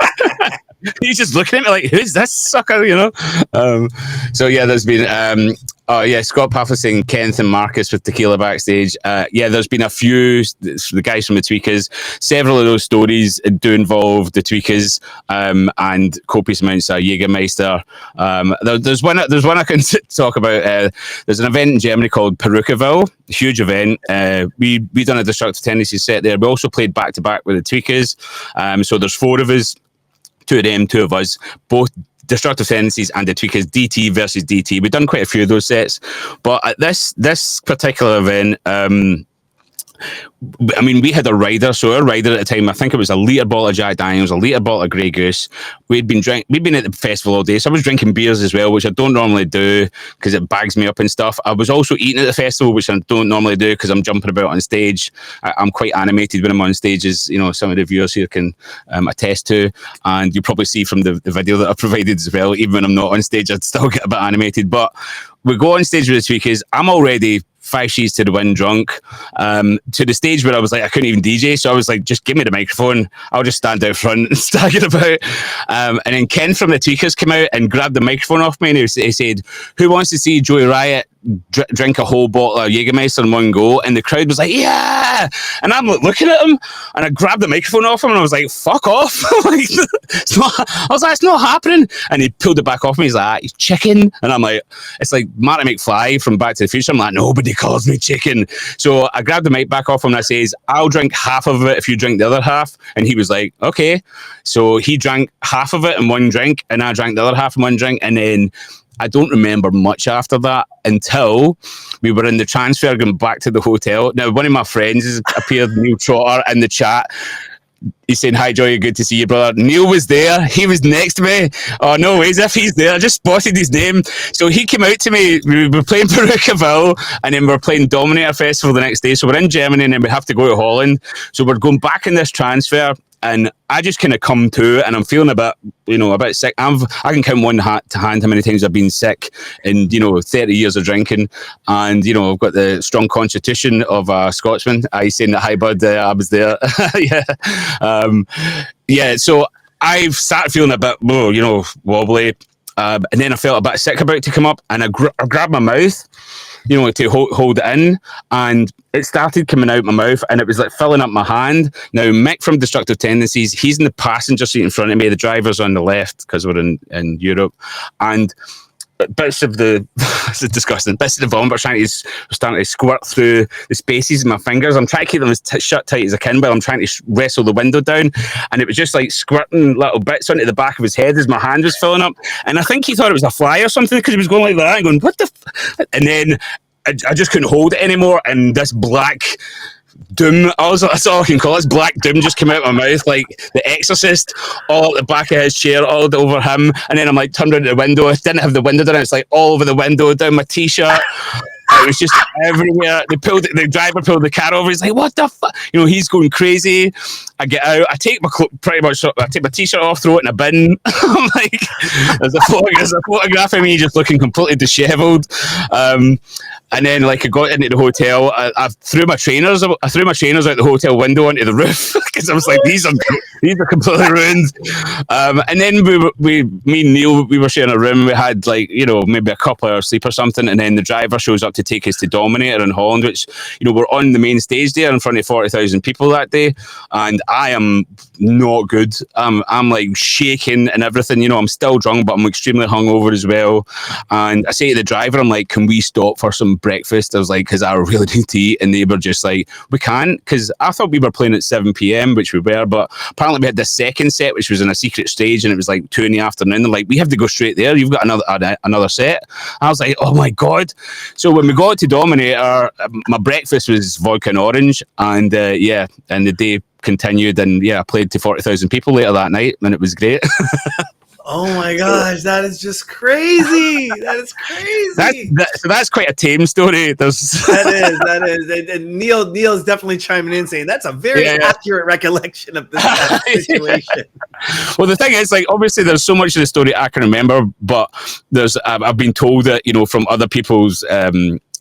He's just looking at me like, who's this sucker, you know? So yeah, there's been Scott Puffer saying Kenneth and Marcus with tequila backstage. Yeah, there's been a few, the guys from the Tweekaz. Several of those stories do involve the Tweekaz and copious amounts of Jägermeister. There's one I can talk about. There's an event in Germany called Perukaville, huge event. We done a Destructive Tendencies set there. We also played back to back with the Tweekaz. So there's 4 of us. 2 of them, 2 of us, both Destructive Tendencies and the Tweekaz, DT versus DT. We've done quite a few of those sets, but at this particular event, I mean, we had a rider. So our rider at the time, I think it was a litre bottle of Jack Daniels, a litre bottle of Grey Goose. We'd been at the festival all day, so I was drinking beers as well, which I don't normally do because it bags me up and stuff. I was also eating at the festival, which I don't normally do because I'm jumping about on stage. I'm quite animated when I'm on stage, as you know, some of the viewers here can attest to, and you probably see from the video that I provided as well. Even when I'm not on stage, I'd still get a bit animated. But we go on stage with the Tweekaz. I'm already 5 sheets to the wind drunk, to the stage where I was like, I couldn't even DJ. So I was like, just give me the microphone. I'll just stand out front and stagger about. And then Ken from the Tweekaz came out and grabbed the microphone off me, and he said, who wants to see Joey Riot drink a whole bottle of Jägermeister in one go? And the crowd was like, yeah. And I'm like looking at him, and I grabbed the microphone off him, and I was like, fuck off. Like, I was like, it's not happening. And he pulled it back off me. He's like, he's chicken. And I'm like, it's like Marty McFly from Back to the Future. I'm like, nobody calls me chicken. So I grabbed the mic back off him, and I says, I'll drink half of it if you drink the other half. And he was like, okay. So he drank half of it in one drink, and I drank the other half in one drink. And then I don't remember much after that until we were in the transfer going back to the hotel. Now, one of my friends has appeared, Neil Trotter, in the chat. he's saying, "Hi, Joey, good to see you, brother." Neil was there. He was next to me. Oh, no ways if he's there. I just spotted his name. So he came out to me. We were playing Perukaville, and then we were playing Dominator Festival the next day. So we're in Germany, and then we have to go to Holland. So we're going back in this transfer. And I just kind of come to, and I'm feeling a bit sick. I can count one hand how many times I've been sick in, 30 years of drinking. And, I've got the strong constitution of a Scotsman. I saying that, "Hi, bud, I was there." Yeah. So I've started feeling a bit, wobbly. And then I felt a bit sick about to come up, and I grabbed my mouth, to hold it in, and it started coming out my mouth, and it was like filling up my hand. Now, Mick from Destructive Tendencies, he's in the passenger seat in front of me. The driver's on the left because we're in Europe, and bits of the this is disgusting. Bits of the vomit are starting to squirt through the spaces in my fingers. I'm trying to keep them as shut tight as I can, but I'm trying to wrestle the window down, and it was just like squirting little bits onto the back of his head as my hand was filling up. And I think he thought it was a fly or something, because he was going like that and going, "What the?" And then I just couldn't hold it anymore, and this black doom, that's all I can call it. This black doom just came out of my mouth like The Exorcist, all up the back of his chair, all over him. And then I'm like turned around to the window. I didn't have the window down. It's like all over the window, down my t-shirt. It was just everywhere. The driver pulled the car over. He's like, "What the fuck?" He's going crazy. I get out. I take my t-shirt off, throw it in a bin. I'm like, there's a photograph of me just looking completely dishevelled. And then, I got into the hotel. I threw my trainers. I threw my trainers out the hotel window onto the roof because I was like, "These are completely ruined." And then me and Neil, we were sharing a room. We had maybe a couple hours sleep or something. And then the driver shows up to take us to Dominator in Holland, which we're on the main stage there in front of 40,000 people that day, and I am not good. I'm like shaking and everything. I'm still drunk, but I'm extremely hungover as well. And I say to the driver, I'm like, "Can we stop for some breakfast?" I was like, because I really need to eat. And they were just like, "We can't," because I thought we were playing at 7 p.m, which we were, but apparently we had the second set, which was in a secret stage, and it was like 2 in the afternoon. They're like, "We have to go straight there. You've got another set." I was like, "Oh my god!" So when we got to Dominator, my breakfast was vodka and orange, and and the day continued, and I played to 40,000 people later that night, and it was great. Oh my gosh, that is just crazy. That is crazy. So that's quite a tame story. That is. And Neil's definitely chiming in saying that's a very accurate recollection of this situation. Well, the thing is, obviously there's so much of the story I can remember, but I've been told that, from other people's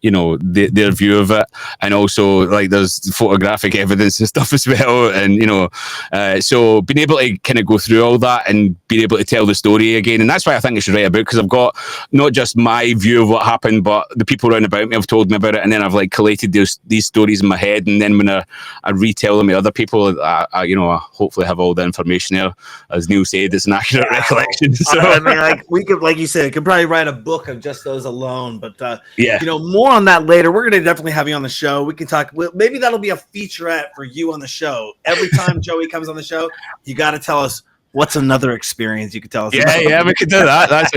their view of it, and also there's photographic evidence and stuff as well, and so being able to kind of go through all that and being able to tell the story again, and that's why I think I should write a book, because I've got not just my view of what happened, but the people around about me have told me about it, and then I've collated these stories in my head, and then when I retell them to other people, I hopefully have all the information there. As Neil said, it's an accurate recollection. So I mean, we could, like you said, could probably write a book of just those alone, but more on that later. We're going to definitely have you on the show. We can talk. Maybe that'll be a featurette for you on the show. Every time Joey comes on the show, you got to tell us what's another experience you could tell us. Yeah, we could do that. That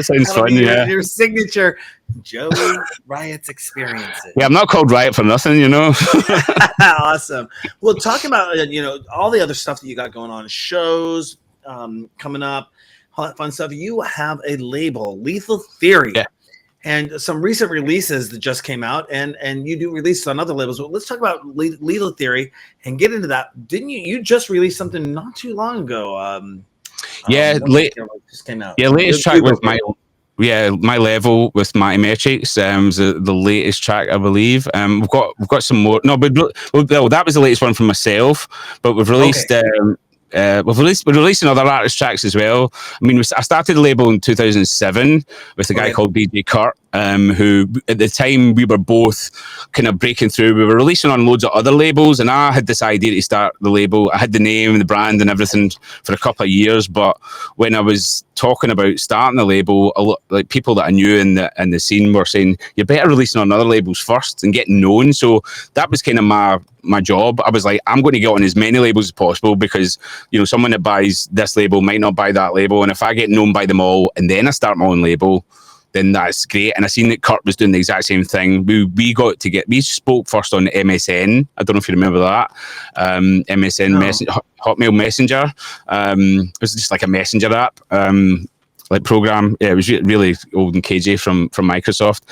sounds fun. Your signature Joey Riot's experiences. Yeah, I'm not called Riot for nothing, Awesome. Well, talking about all the other stuff that you got going on, shows coming up, fun stuff. You have a label, Lethal Theory. Yeah. And some recent releases that just came out, and you do releases on other labels. Well, let's talk about Lethal Theory and get into that. Didn't you? You just released something not too long ago. Just came out. Yeah, latest track with my level with my Metrics. The latest track, I believe. We've got some more. No, but that was the latest one from myself. But we've released. Okay. We're releasing other artist tracks as well. I mean, I started the label in 2007 with a guy called DJ Kurt, who at the time we were both kind of breaking through. We were releasing on loads of other labels, and I had this idea to start the label. I had the name and the brand and everything for a couple of years, but when I was talking about starting the label, a lot, people that I knew in the scene were saying, "You're better releasing on other labels first and getting known." So that was kind of my job. I was like, I'm going to get on as many labels as possible, because someone that buys this label might not buy that label, and if I get known by them all and then I start my own label, then that's great. And I seen that Kurt was doing the exact same thing. We spoke first on MSN. I don't know if you remember that. MSN Hotmail Messenger. It was just like a messenger app. Like program. Yeah, it was really old and cagey from Microsoft.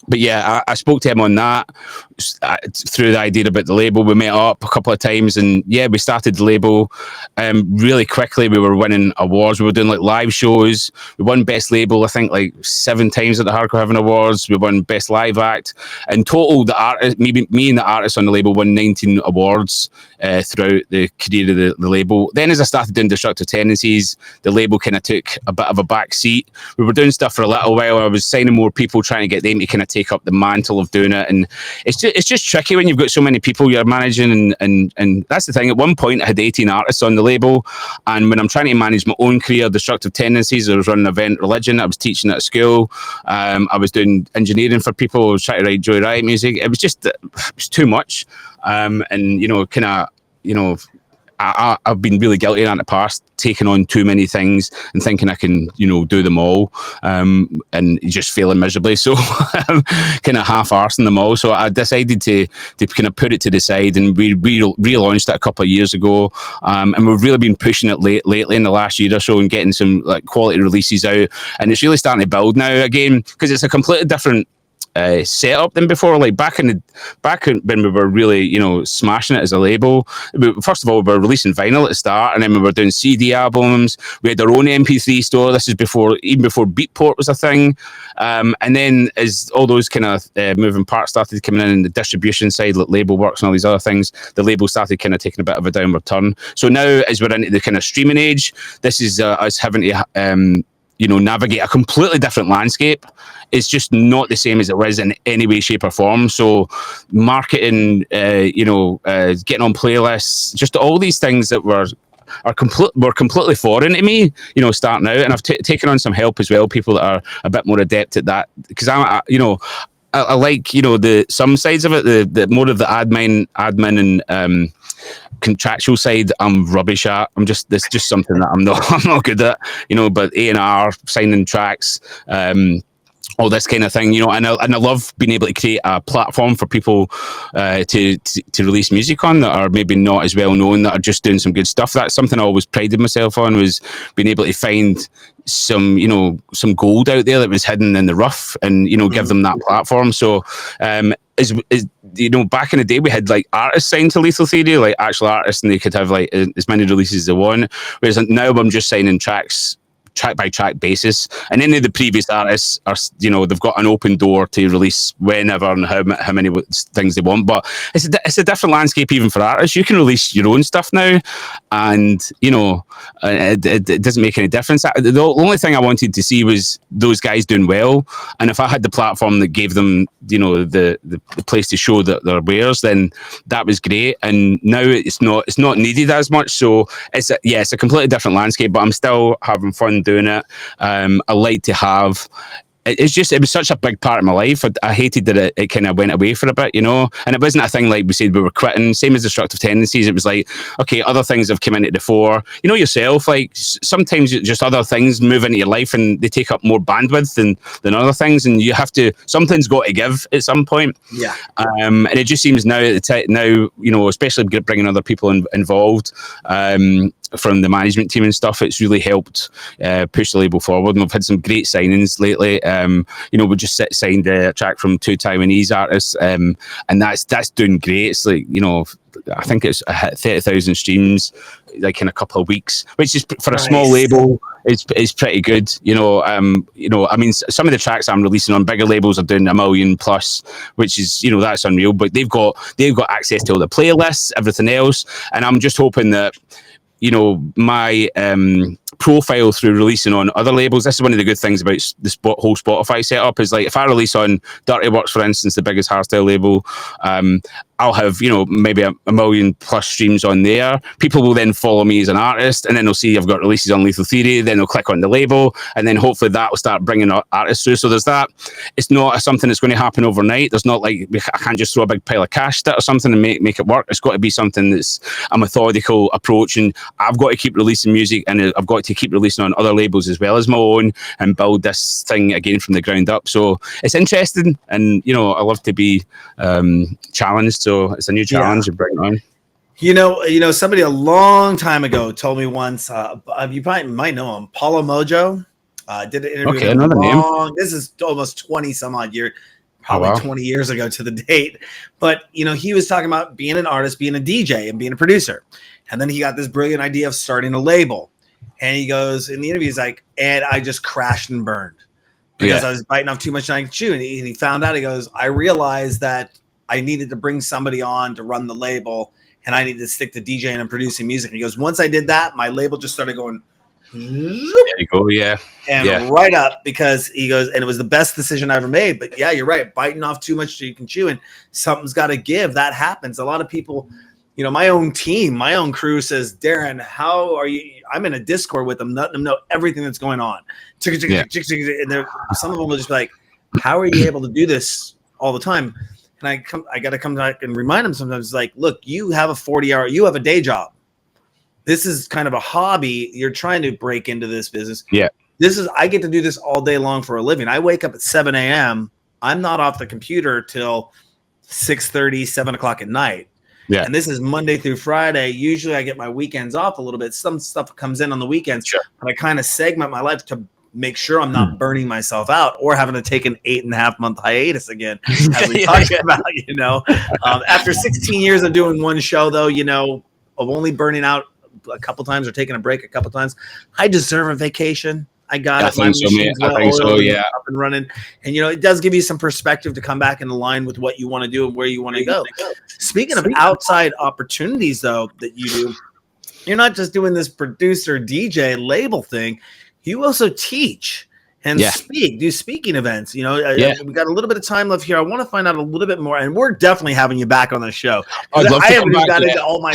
But yeah, I spoke to him on that through the idea about the label. We met up a couple of times, and yeah, we started the label really quickly. We were winning awards. We were doing like live shows. We won Best Label, I think, like 7 times at the Hardcore Heaven Awards. We won Best Live Act. In total, the artist, me and the artists on the label won 19 awards throughout the career of the label. Then as I started doing Destructive Tendencies, the label kind of took a bit of a back seat. We were doing stuff for a little while. I was signing more people, trying to get them to kind of take up the mantle of doing it. And it's just tricky when you've got so many people you're managing. And that's the thing. At one point, I had 18 artists on the label. And when I'm trying to manage my own career, Destructive Tendencies, I was running Event Religion. I was teaching at school. I was doing engineering for people. I was trying to write Joey Riot music. It was too much. And, I've been really guilty in the past, taking on too many things and thinking I can, do them all, and just failing miserably. So kind of half-arsing them all. So I decided to kind of put it to the side, and we relaunched it a couple of years ago. And we've really been pushing it lately in the last year or so and getting some like quality releases out. And it's really starting to build now again, because it's a completely different setup than before. Like back when we were really smashing it as a label, first of all we were releasing vinyl at the start, and then we were doing CD albums. We had our own MP3 store. This is before Beatport was a thing, and then as all those kind of moving parts started coming in the distribution side, like Label Works and all these other things, the label started kind of taking a bit of a downward turn. So now as we're into the kind of streaming age, this is us having to navigate a completely different landscape. It's just not the same as it was in any way, shape or form. So marketing, getting on playlists, just all these things that were completely foreign to me, starting out. And I've taken on some help as well, people that are a bit more adept at that, because I like, the some sides of it, the more of the admin and contractual side, I'm rubbish at. It's just something that I'm not good at, but A&R, signing tracks, all this kind of thing, and I love being able to create a platform for people to release music on that are maybe not as well known, that are just doing some good stuff. That's something I always prided myself on, was being able to find some gold out there that was hidden in the rough, and give them that platform. So back in the day we had like artists signed to Lethal Theory, like actual artists, and they could have like as many releases as they want, whereas now I'm just signing tracks track by track basis, and any of the previous artists are, they've got an open door to release whenever and how many things they want. But it's a different landscape even for artists. You can release your own stuff now, and it doesn't make any difference. The only thing I wanted to see was those guys doing well, and if I had the platform that gave them the place to show that their wares, then that was great. And now it's not needed as much. So it's a completely different landscape, but I'm still having fun doing it. I like to have it was such a big part of my life. I hated that it kind of went away for a bit, and it wasn't a thing like we said we were quitting. Same as Destructive Tendencies. It was like, okay, other things have come into the fore. Yourself, like sometimes just other things move into your life and they take up more bandwidth than other things, and you have to, something's got to give at some point. Yeah. And it just seems now, especially bringing other people involved, from the management team and stuff, it's really helped push the label forward, and we've had some great signings lately. We just signed a track from 2 Taiwanese artists, and that's doing great. It's like, I think it's hit 30,000 streams like in a couple of weeks, which is for a small label is pretty good. I mean, some of the tracks I'm releasing on bigger labels are doing 1 million plus, which is, that's unreal. But they've got access to all the playlists, everything else, and I'm just hoping that my profile through releasing on other labels. This is one of the good things about the whole Spotify setup, is like if I release on Dirty Works, for instance, the biggest hardstyle label, I'll have, maybe a million plus streams on there. People will then follow me as an artist, and then they'll see I've got releases on Lethal Theory. Then they'll click on the label, and then hopefully that will start bringing artists through. So there's that. It's not something that's going to happen overnight. There's not like I can't just throw a big pile of cash at it or something and make it work. It's got to be something that's a methodical approach, and I've got to keep releasing music, and I've got to keep releasing on other labels as well as my own, and build this thing again from the ground up. So it's interesting, and I love to be challenged. So it's a new challenge you bring on. Somebody a long time ago told me once, you probably might know him, Paulo Mojo. Did an interview. Okay, another name. This is almost 20 some odd years, probably 20 years ago to the date. But, he was talking about being an artist, being a DJ, and being a producer. And then he got this brilliant idea of starting a label. And he goes, in the interview, he's like, and I just crashed and burned because I was biting off too much and I could chew. And he found out, he goes, I realized that I needed to bring somebody on to run the label, and I needed to stick to DJing and producing music. And he goes, once I did that, my label just started going, there you go, right up, because he goes, and it was the best decision I ever made. But yeah, you're right, biting off too much so you can chew, and something's got to give. That happens. A lot of people, my own team, my own crew says, Darren, how are you? I'm in a Discord with them, letting them know everything that's going on. And some of them will just be like, how are you able to do this all the time? And I got to come back and remind them sometimes, like, look, you have a 40-hour, you have a day job. This is kind of a hobby. You're trying to break into this business. Yeah. I get to do this all day long for a living. I wake up at 7 a.m. I'm not off the computer till 6:30, 7 o'clock at night. Yeah. And this is Monday through Friday. Usually I get my weekends off a little bit. Some stuff comes in on the weekends, but I kind of segment my life to make sure I'm not burning myself out or having to take an 8.5-month hiatus again, as we talked about, after 16 years of doing one show, though, of only burning out a couple times or taking a break a couple times, I deserve a vacation. I got it. I think so, yeah. Up and running. And, it does give you some perspective to come back in line with what you want to do and where you want to go. Speaking of outside opportunities, though, that you do, you're not just doing this producer, DJ, label thing. You also teach and do speaking events. We got a little bit of time left here. I want to find out a little bit more, and we're definitely having you back on the show. I haven't even got into all my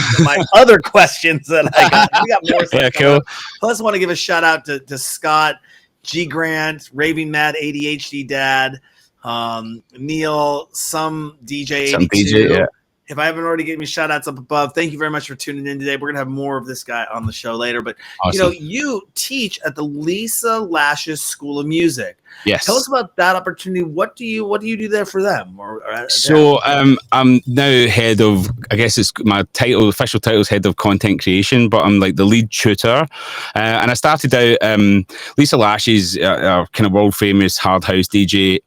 other questions that I got. We got more stuff. Yeah, cool. Plus, I want to give a shout out to Scott, G Grant, Raving Mad ADHD Dad, Neil, some DJ 82. If I haven't already given me shout outs up above, thank you very much for tuning in today. We're going to have more of this guy on the show later. But, awesome. You teach at the Lisa Lash's School of Music. Yes. Tell us about that opportunity. What do you do there for them? I'm now head of, I guess it's my official title is head of content creation, but I'm like the lead tutor. And I started out, Lisa Lash is a kind of world famous hard house DJ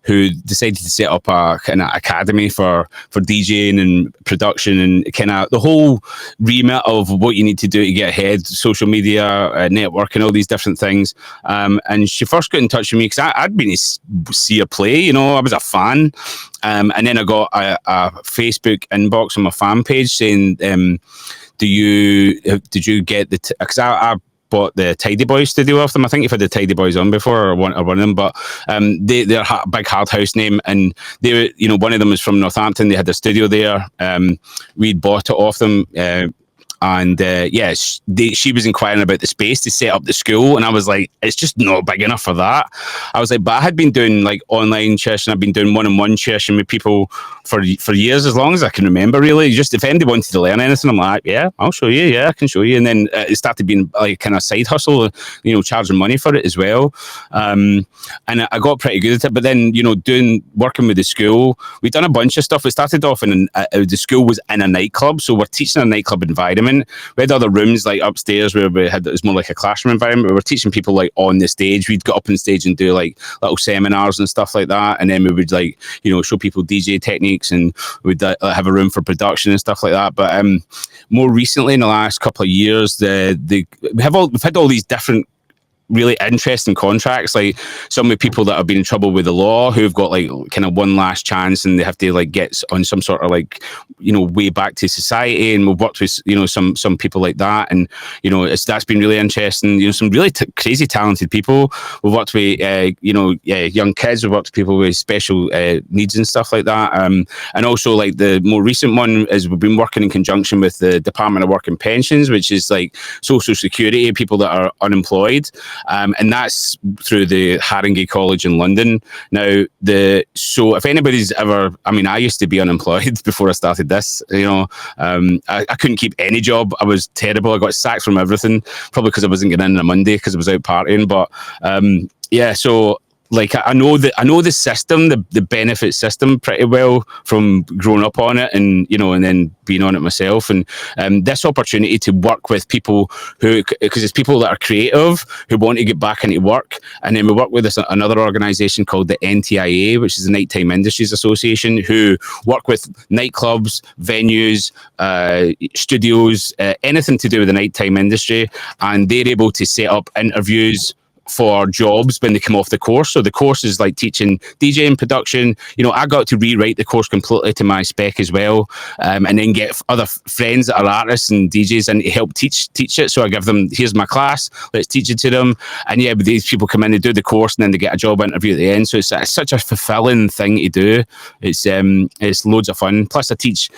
who decided to set up a kind of academy for DJing and production and kind of the whole remit of what you need to do to get ahead, social media, networking, all these different things. And she first got in touch with me because I'd been to see her play, I was a fan. And then I got a Facebook inbox on my fan page saying, did you get because I bought the Tidy Boys studio off them. I think you've had the Tidy Boys on before or one of them, but they're a big hard house name, and they were, one of them was from Northampton. They had a studio there. We'd bought it off them. And she was inquiring about the space to set up the school, and I was like, it's just not big enough for that. I was like, but I had been doing like online tuition, I've been doing one-on-one tuition with people for years, as long as I can remember, really. Just if anybody wanted to learn anything, I'm like, yeah, I'll show you, I can show you. And then it started being like kind of side hustle, charging money for it as well. And I got pretty good at it. But then, working with the school, we've done a bunch of stuff. We started off the school was in a nightclub, so we're teaching a nightclub environment. We had other rooms like upstairs where it was more like a classroom environment. We were teaching people like on the stage. We'd go up on stage and do like little seminars and stuff like that. And then we would like, show people DJ techniques, and we'd have a room for production and stuff like that. But more recently, in the last couple of years, we've had all these different really interesting contracts, like some of the people that have been in trouble with the law, who've got like kind of one last chance, and they have to like get on some sort of like, you know, way back to society. And we've worked with, you know, some people like that, and you know, that's been really interesting. You know, some really crazy talented people. We've worked with you know, young kids. We've worked with people with special needs and stuff like that. And also like the more recent one is we've been working in conjunction with the Department of Work and Pensions, which is like social security, people that are unemployed. And that's through the Haringey College in London. Now, so if anybody's ever, I mean, I used to be unemployed before I started this, you know, I couldn't keep any job. I was terrible. I got sacked from everything, probably because I wasn't getting in on a Monday because I was out partying. But yeah, so like I know the system, the benefit system pretty well from growing up on it, and you know, and then being on it myself. And this opportunity to work with people who, because it's people that are creative who want to get back into work, and then we work with another organisation called the NTIA, which is the Nighttime Industries Association, who work with nightclubs, venues, studios, anything to do with the nighttime industry, and they're able to set up interviews for jobs when they come off the course. So the course is like teaching DJing production. You know, I got to rewrite the course completely to my spec as well, and then get other friends that are artists and DJs and to help teach it. So I give them, here's my class, let's teach it to them. And yeah, but these people come in, they do the course, and then they get a job interview at the end. So it's such a fulfilling thing to do. It's loads of fun. Plus I teach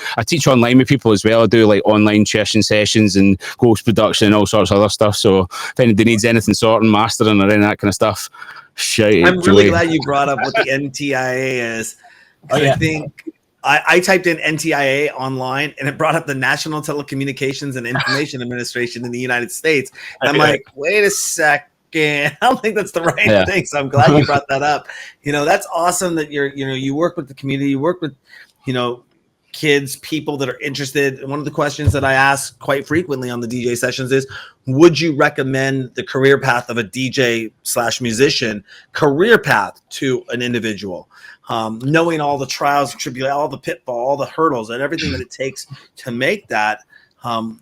online with people as well. I do like online tuition sessions and ghost production and all sorts of other stuff. So if anybody needs anything sorting, mastering, or any of that kind of stuff, shout it. I'm really glad you brought up what the NTIA is. I think I typed in NTIA online, and it brought up the National Telecommunications and Information Administration in the United States. And I'm like, wait a second, I don't think that's the right thing. So I'm glad you brought that up. You know, that's awesome that you work with the community, you work with, you know, kids, people that are interested. And one of the questions that I ask quite frequently on the DJ sessions is, would you recommend the career path of a DJ/musician career path to an individual? Knowing all the trials, tribulations, all the pitfall, all the hurdles, and everything that it takes to make that,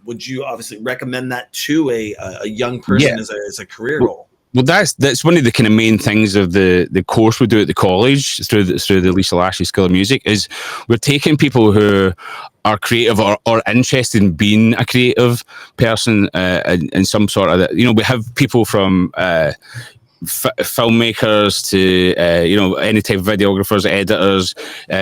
would you obviously recommend that to a young person as a career goal? Well, that's one of the kind of main things of the course we do at the college through the Lisa Lashley School of Music, is we're taking people who are creative or interested in being a creative person in some sort of, you know, we have people from filmmakers to you know, any type of videographers, editors,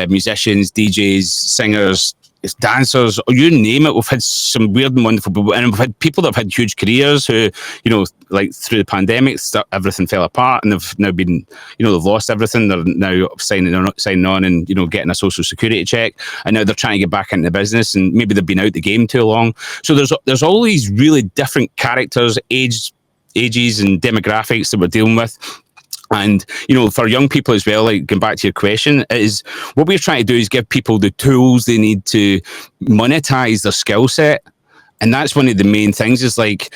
musicians, DJs, singers, dancers, or you name it. We've had some weird and wonderful people, and we've had people that have had huge careers who, you know, like through the pandemic, everything fell apart, and they've now been, you know, they've lost everything. They're now signing on and, you know, getting a social security check, and now they're trying to get back into the business, and maybe they've been out the game too long. So there's all these really different characters, ages and demographics that we're dealing with. And, you know, for young people as well, like going back to your question, is what we're trying to do is give people the tools they need to monetize their skill set. And that's one of the main things, is like,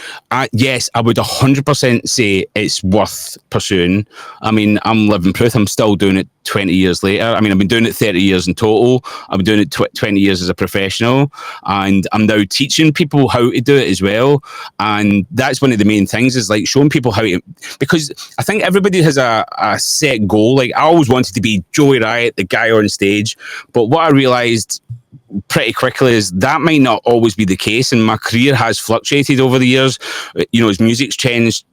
yes, I would 100% say it's worth pursuing. I mean, I'm living proof. I'm still doing it 20 years later. I mean, I've been doing it 30 years in total. I've been doing it 20 years as a professional, and I'm now teaching people how to do it as well. And that's one of the main things, is like showing people how to, because I think everybody has a set goal. Like, I always wanted to be Joey Riot, the guy on stage. But what I realized pretty quickly is that might not always be the case, and my career has fluctuated over the years, you know, as music's changed,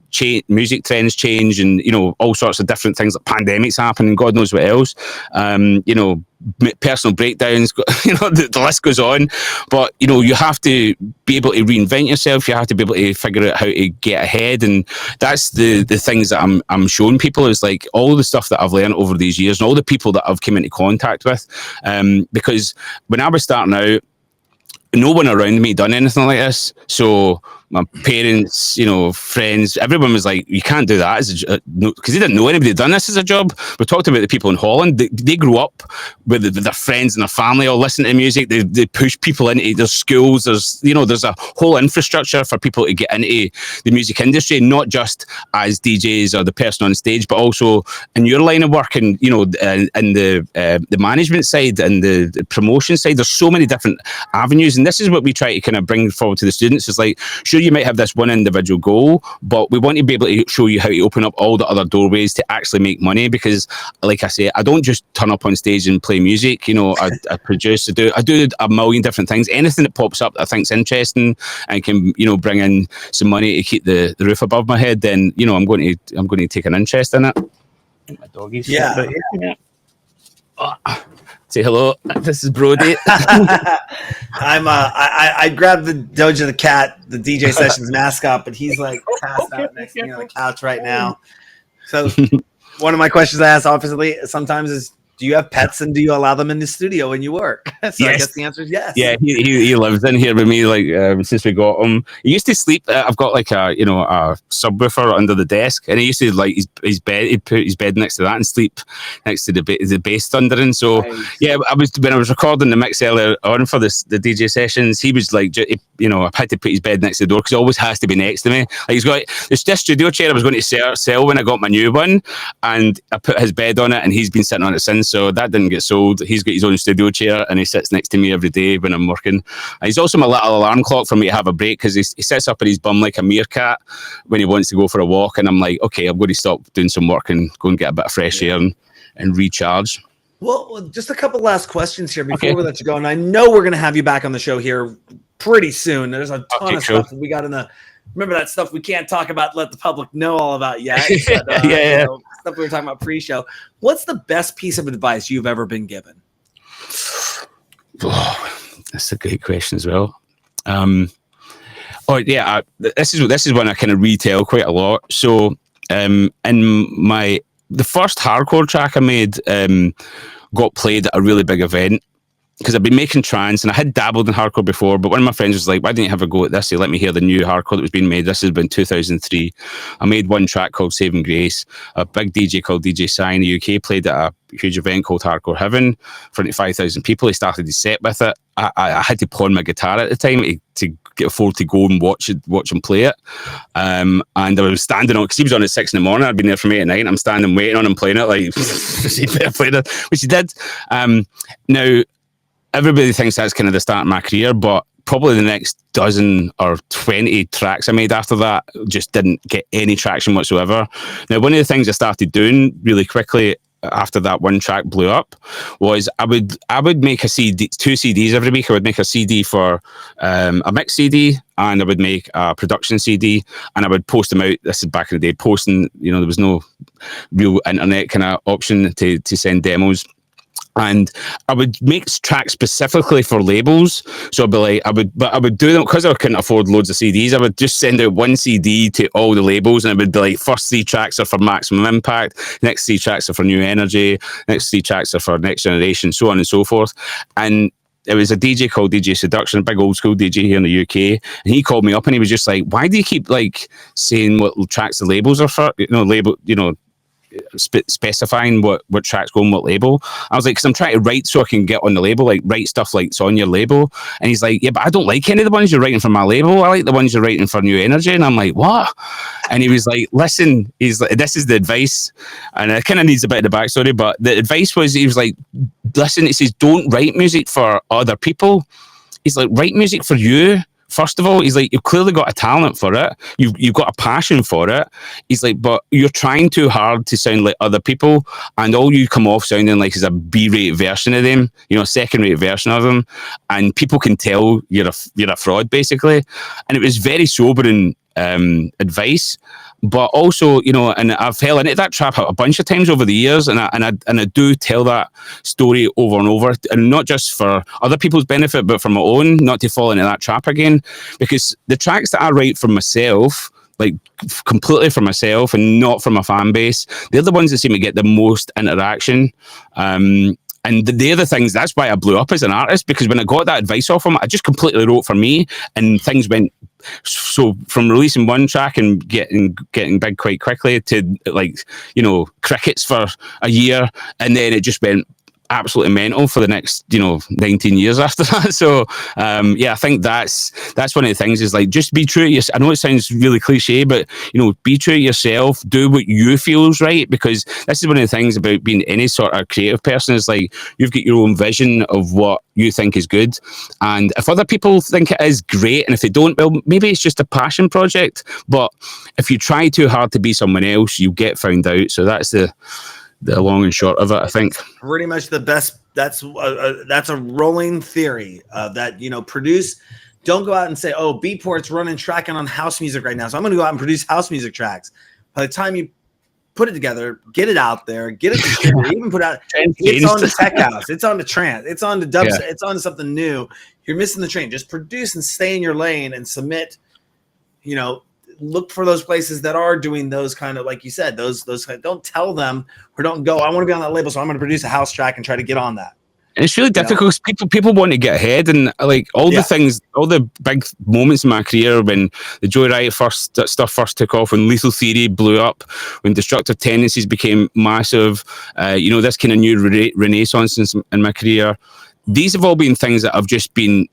music trends change, and, you know, all sorts of different things, like pandemics happen and God knows what else, you know, personal breakdowns, you know, the list goes on. But, you know, you have to be able to reinvent yourself. You have to be able to figure out how to get ahead, and that's the things that I'm showing people, is like all the stuff that I've learned over these years and all the people that I've come into contact with, because when I was starting out, no one around me done anything like this. So my parents, you know, friends, everyone was like, you can't do that as a, because they didn't know anybody had done this as a job. We talked about the people in Holland. They grew up with their friends and their family all listening to music. They push people into their schools. There's a whole infrastructure for people to get into the music industry, not just as DJs or the person on stage, but also in your line of work, and, you know, and the management side and the promotion side. There's so many different avenues, and this is what we try to kind of bring forward to the students. Is like, sure, sure you might have this one individual goal, but we want to be able to show you how to open up all the other doorways to actually make money. Because, like I say, I don't just turn up on stage and play music. You know, I produce, I do a million different things. Anything that pops up that I think's interesting and can, you know, bring in some money to keep the roof above my head, then, you know, I'm going to take an interest in it. My doggies. Yeah. Oh, say hello. This is Brody. I grabbed the Doja the cat, the DJ Sessions mascot, but he's like passed out next to me on the couch right now. So one of my questions I ask obviously sometimes is, do you have pets and do you allow them in the studio when you work? So yes. I guess the answer is yes. Yeah, he lives in here with me like since we got him. He used to sleep. I've got like a subwoofer under the desk, and he used to like his bed. He'd put his bed next to that and sleep next to the bass thundering. So nice. Yeah, when I was recording the mix earlier on for the DJ sessions, he was like, I had to put his bed next to the door because he always has to be next to me. Like he's got this studio chair I was going to sell when I got my new one, and I put his bed on it, and he's been sitting on it since. So that didn't get sold. He's got his own studio chair and he sits next to me every day when I'm working. He's also my little alarm clock for me to have a break because he sits up in his bum like a meerkat when he wants to go for a walk. And I'm like, okay, I'm going to stop doing some work and go and get a bit of fresh air and recharge. Well, just a couple last questions here before we let you go. And I know we're going to have you back on the show here pretty soon. There's a ton of stuff we got in the... Remember that stuff we can't talk about, let the public know all about yet. But, yeah. Stuff we were talking about pre-show. What's the best piece of advice you've ever been given? Oh, that's a great question as well. This is one I kind of retell quite a lot. So in the first hardcore track I made got played at a really big event. Because I've been making trance and I had dabbled in hardcore before, but one of my friends was like, why didn't you have a go at this? He let me hear the new hardcore that was being made. This has been 2003. I made one track called Saving Grace. A big DJ called DJ Sai in the UK played at a huge event called Hardcore Heaven in front of 5,000 people. He started his set with it. I had to pawn my guitar at the time to afford to go and watch him play it. And I was standing on, because he was on at 6 in the morning. I'd been there from 8 at night. I'm standing waiting on him playing it, like, which he did. Now, everybody thinks that's kind of the start of my career, but probably the next dozen or 20 tracks I made after that just didn't get any traction whatsoever. Now, one of the things I started doing really quickly after that one track blew up was I would make a CD, 2 CDs every week. I would make a CD for a mix CD, and I would make a production CD, and I would post them out. This is back in the day, posting, there was no real internet kind of option to send demos. And I would make tracks specifically for labels. So I'd be like, I would do them because I couldn't afford loads of CDs. I would just send out one CD to all the labels, and it would be like, first 3 tracks are for Maximum Impact, next 3 tracks are for New Energy, next 3 tracks are for Next Generation, so on and so forth. And it was a DJ called DJ Seduction, a big old school DJ here in the UK, and he called me up and he was just like, why do you keep like saying what tracks the labels are for? Specifying what tracks go on what label. I was like, because I'm trying to write so I can get on the label, like write stuff like it's on your label. And he's like, yeah, but I don't like any of the ones you're writing for my label. I like the ones you're writing for New Energy. And I'm like, what? And he was like, listen, he's like, this is the advice, and it kind of needs a bit of the backstory, but the advice was, he was like, listen, he says, don't write music for other people. He's like, write music for you. First of all, he's like, you've clearly got a talent for it. You've got a passion for it. He's like, but you're trying too hard to sound like other people, and all you come off sounding like is a B-rate version of them, a second-rate version of them, and people can tell you're a fraud, basically. And it was very sobering advice. But also, and I've fell into that trap a bunch of times over the years, and I do tell that story over and over, and not just for other people's benefit, but for my own, not to fall into that trap again. Because the tracks that I write for myself, like completely for myself and not for my fan base, they're the ones that seem to get the most interaction. And they're the things, that's why I blew up as an artist, because when I got that advice off him, I just completely wrote for me, and things went, so from releasing one track and getting big quite quickly to crickets for a year, and then it just went absolutely mental for the next, 19 years after that. So, I think that's one of the things is like, just be true to yourself. I know it sounds really cliche, but, be true to yourself, do what you feel is right, because this is one of the things about being any sort of creative person is like, you've got your own vision of what you think is good. And if other people think it is, great. And if they don't, well, maybe it's just a passion project. But if you try too hard to be someone else, you get found out. So that's the long and short of it, I think. Pretty much the best. That's a rolling theory that, produce. Don't go out and say, oh, Beatport's running tracking on house music right now, so I'm going to go out and produce house music tracks. By the time you put it together, get it out there, get it distributed, even put out, it's on the tech house, it's on the trance, it's on the dubstep, it's on something new. You're missing the train. Just produce and stay in your lane and submit, look for those places that are doing those kind of, like you said, those don't tell them, or don't go, I want to be on that label, so I'm going to produce a house track and try to get on that. And it's really difficult because people want to get ahead, and like all the things, all the big moments in my career, when the Joey Riot stuff first took off, when Lethal Theory blew up, when Destructive Tendencies became massive, this kind of new renaissance in my career. These have all been things that I've just been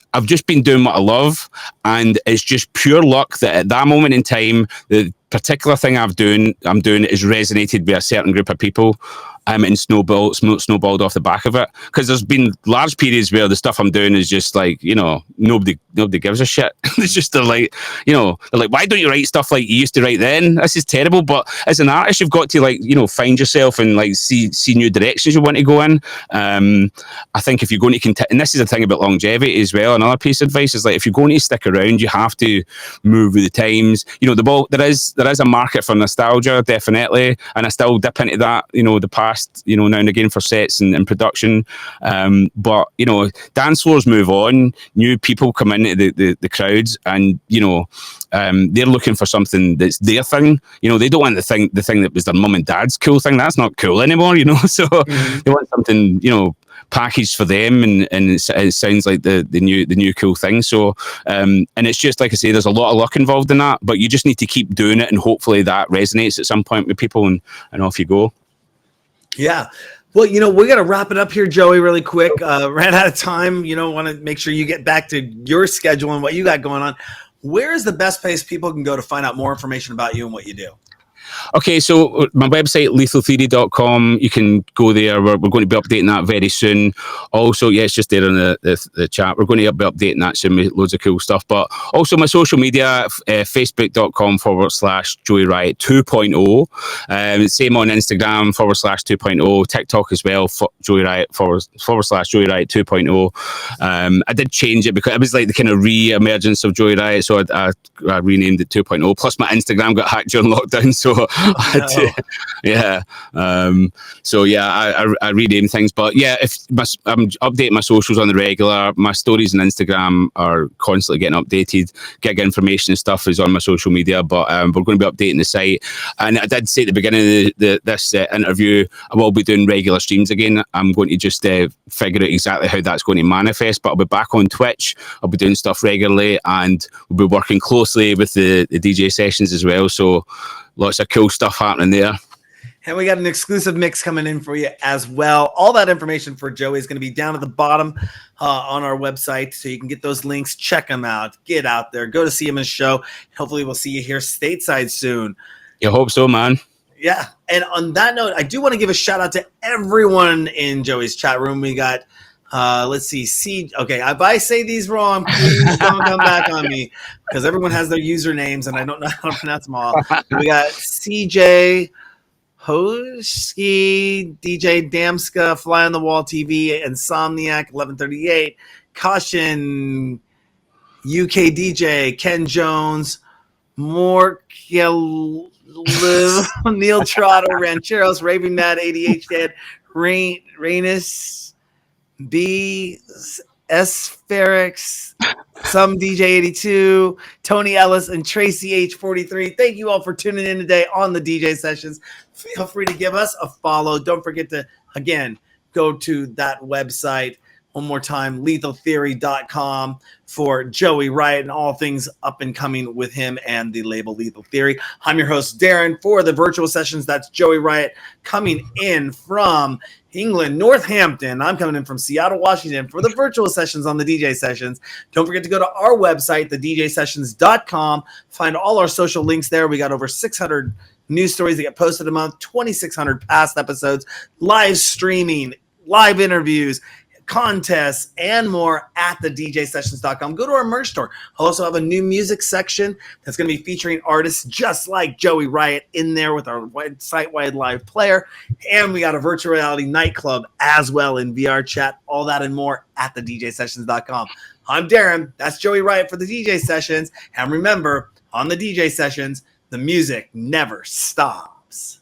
doing what I love, and it's just pure luck that at that moment in time, the particular thing I'm doing is resonated with a certain group of people. And snowballed off the back of it, because there's been large periods where the stuff I'm doing is just like, nobody gives a shit. It's just they're like, why don't you write stuff like you used to write then? This is terrible. But as an artist, you've got to find yourself and like see new directions you want to go in. I think if you're going to and this is the thing about longevity as well. Another piece of advice is like, if you're going to stick around, you have to move with the times. There is a market for nostalgia, definitely, and I still dip into that. The past. Now and again for sets and production, but dance floors move on, new people come into the crowds, and they're looking for something that's their thing. They don't want the thing that was their mum and dad's cool thing. That's not cool anymore. So they want something packaged for them, and it sounds like the new cool thing. So and it's just like I say, there's a lot of luck involved in that, but you just need to keep doing it, and hopefully that resonates at some point with people, and off you go. Yeah. Well, we got to wrap it up here, Joey, really quick. Ran out of time. Want to make sure you get back to your schedule and what you got going on. Where is the best place people can go to find out more information about you and what you do? Okay, so my website, lethaltheory.com, you can go there. We're going to be updating that very soon. Also, it's just there in the chat. We're going to be updating that soon with loads of cool stuff. But also my social media, facebook.com/Joey Riot 2.0. Same on Instagram /2.0. TikTok as well, Joey Riot /Joey Riot 2.0. I did change it because it was like the kind of re-emergence of Joey Riot, so I renamed it 2.0. Plus my Instagram got hacked during lockdown, so I rename things. But if I'm updating my socials on the regular, my stories on Instagram are constantly getting updated. Gig information and stuff is on my social media, but we're going to be updating the site. And I did say at the beginning of this interview, I will be doing regular streams again. I'm going to just figure out exactly how that's going to manifest, but I'll be back on Twitch. I'll be doing stuff regularly, and we'll be working closely with the DJ sessions as well. So lots of cool stuff happening there. And we got an exclusive mix coming in for you as well. All that information for Joey is going to be down at the bottom on our website, so you can get those links. Check them out. Get out there. Go to see him in his show. Hopefully we'll see you here stateside soon. You hope so, man. Yeah. And on that note, I do want to give a shout out to everyone in Joey's chat room. We got let's see. Okay, if I say these wrong, please don't come back on me, because everyone has their usernames and I don't know how to pronounce them all. We got CJ Hoski, DJ Damska, Fly on the Wall TV, Insomniac 1138, Caution, UK DJ, Ken Jones, Morkiel, Neil Trotter, Rancheros, Raving Mad, ADH Dead, Rainus, B. S. Ferrix, some DJ 82, Tony Ellis, and Tracy H43. Thank you all for tuning in today on the DJ sessions. Feel free to give us a follow. Don't forget to, again, go to that website. One more time, lethaltheory.com for Joey Riot and all things up and coming with him and the label Lethal Theory. I'm your host, Darren, for the virtual sessions. That's Joey Riot coming in from England, Northampton. I'm coming in from Seattle, Washington for the virtual sessions on the DJ Sessions. Don't forget to go to our website, thedjsessions.com. Find all our social links there. We got over 600 news stories that get posted a month, 2,600 past episodes, live streaming, live interviews, contests, and more at thedjsessions.com. Go to our merch store. I also have a new music section that's going to be featuring artists just like Joey Riot in there with our site-wide live player. And we got a virtual reality nightclub as well in VR chat. All that and more at thedjsessions.com. I'm Darren. That's Joey Riot for the DJ Sessions. And remember, on the DJ Sessions, the music never stops.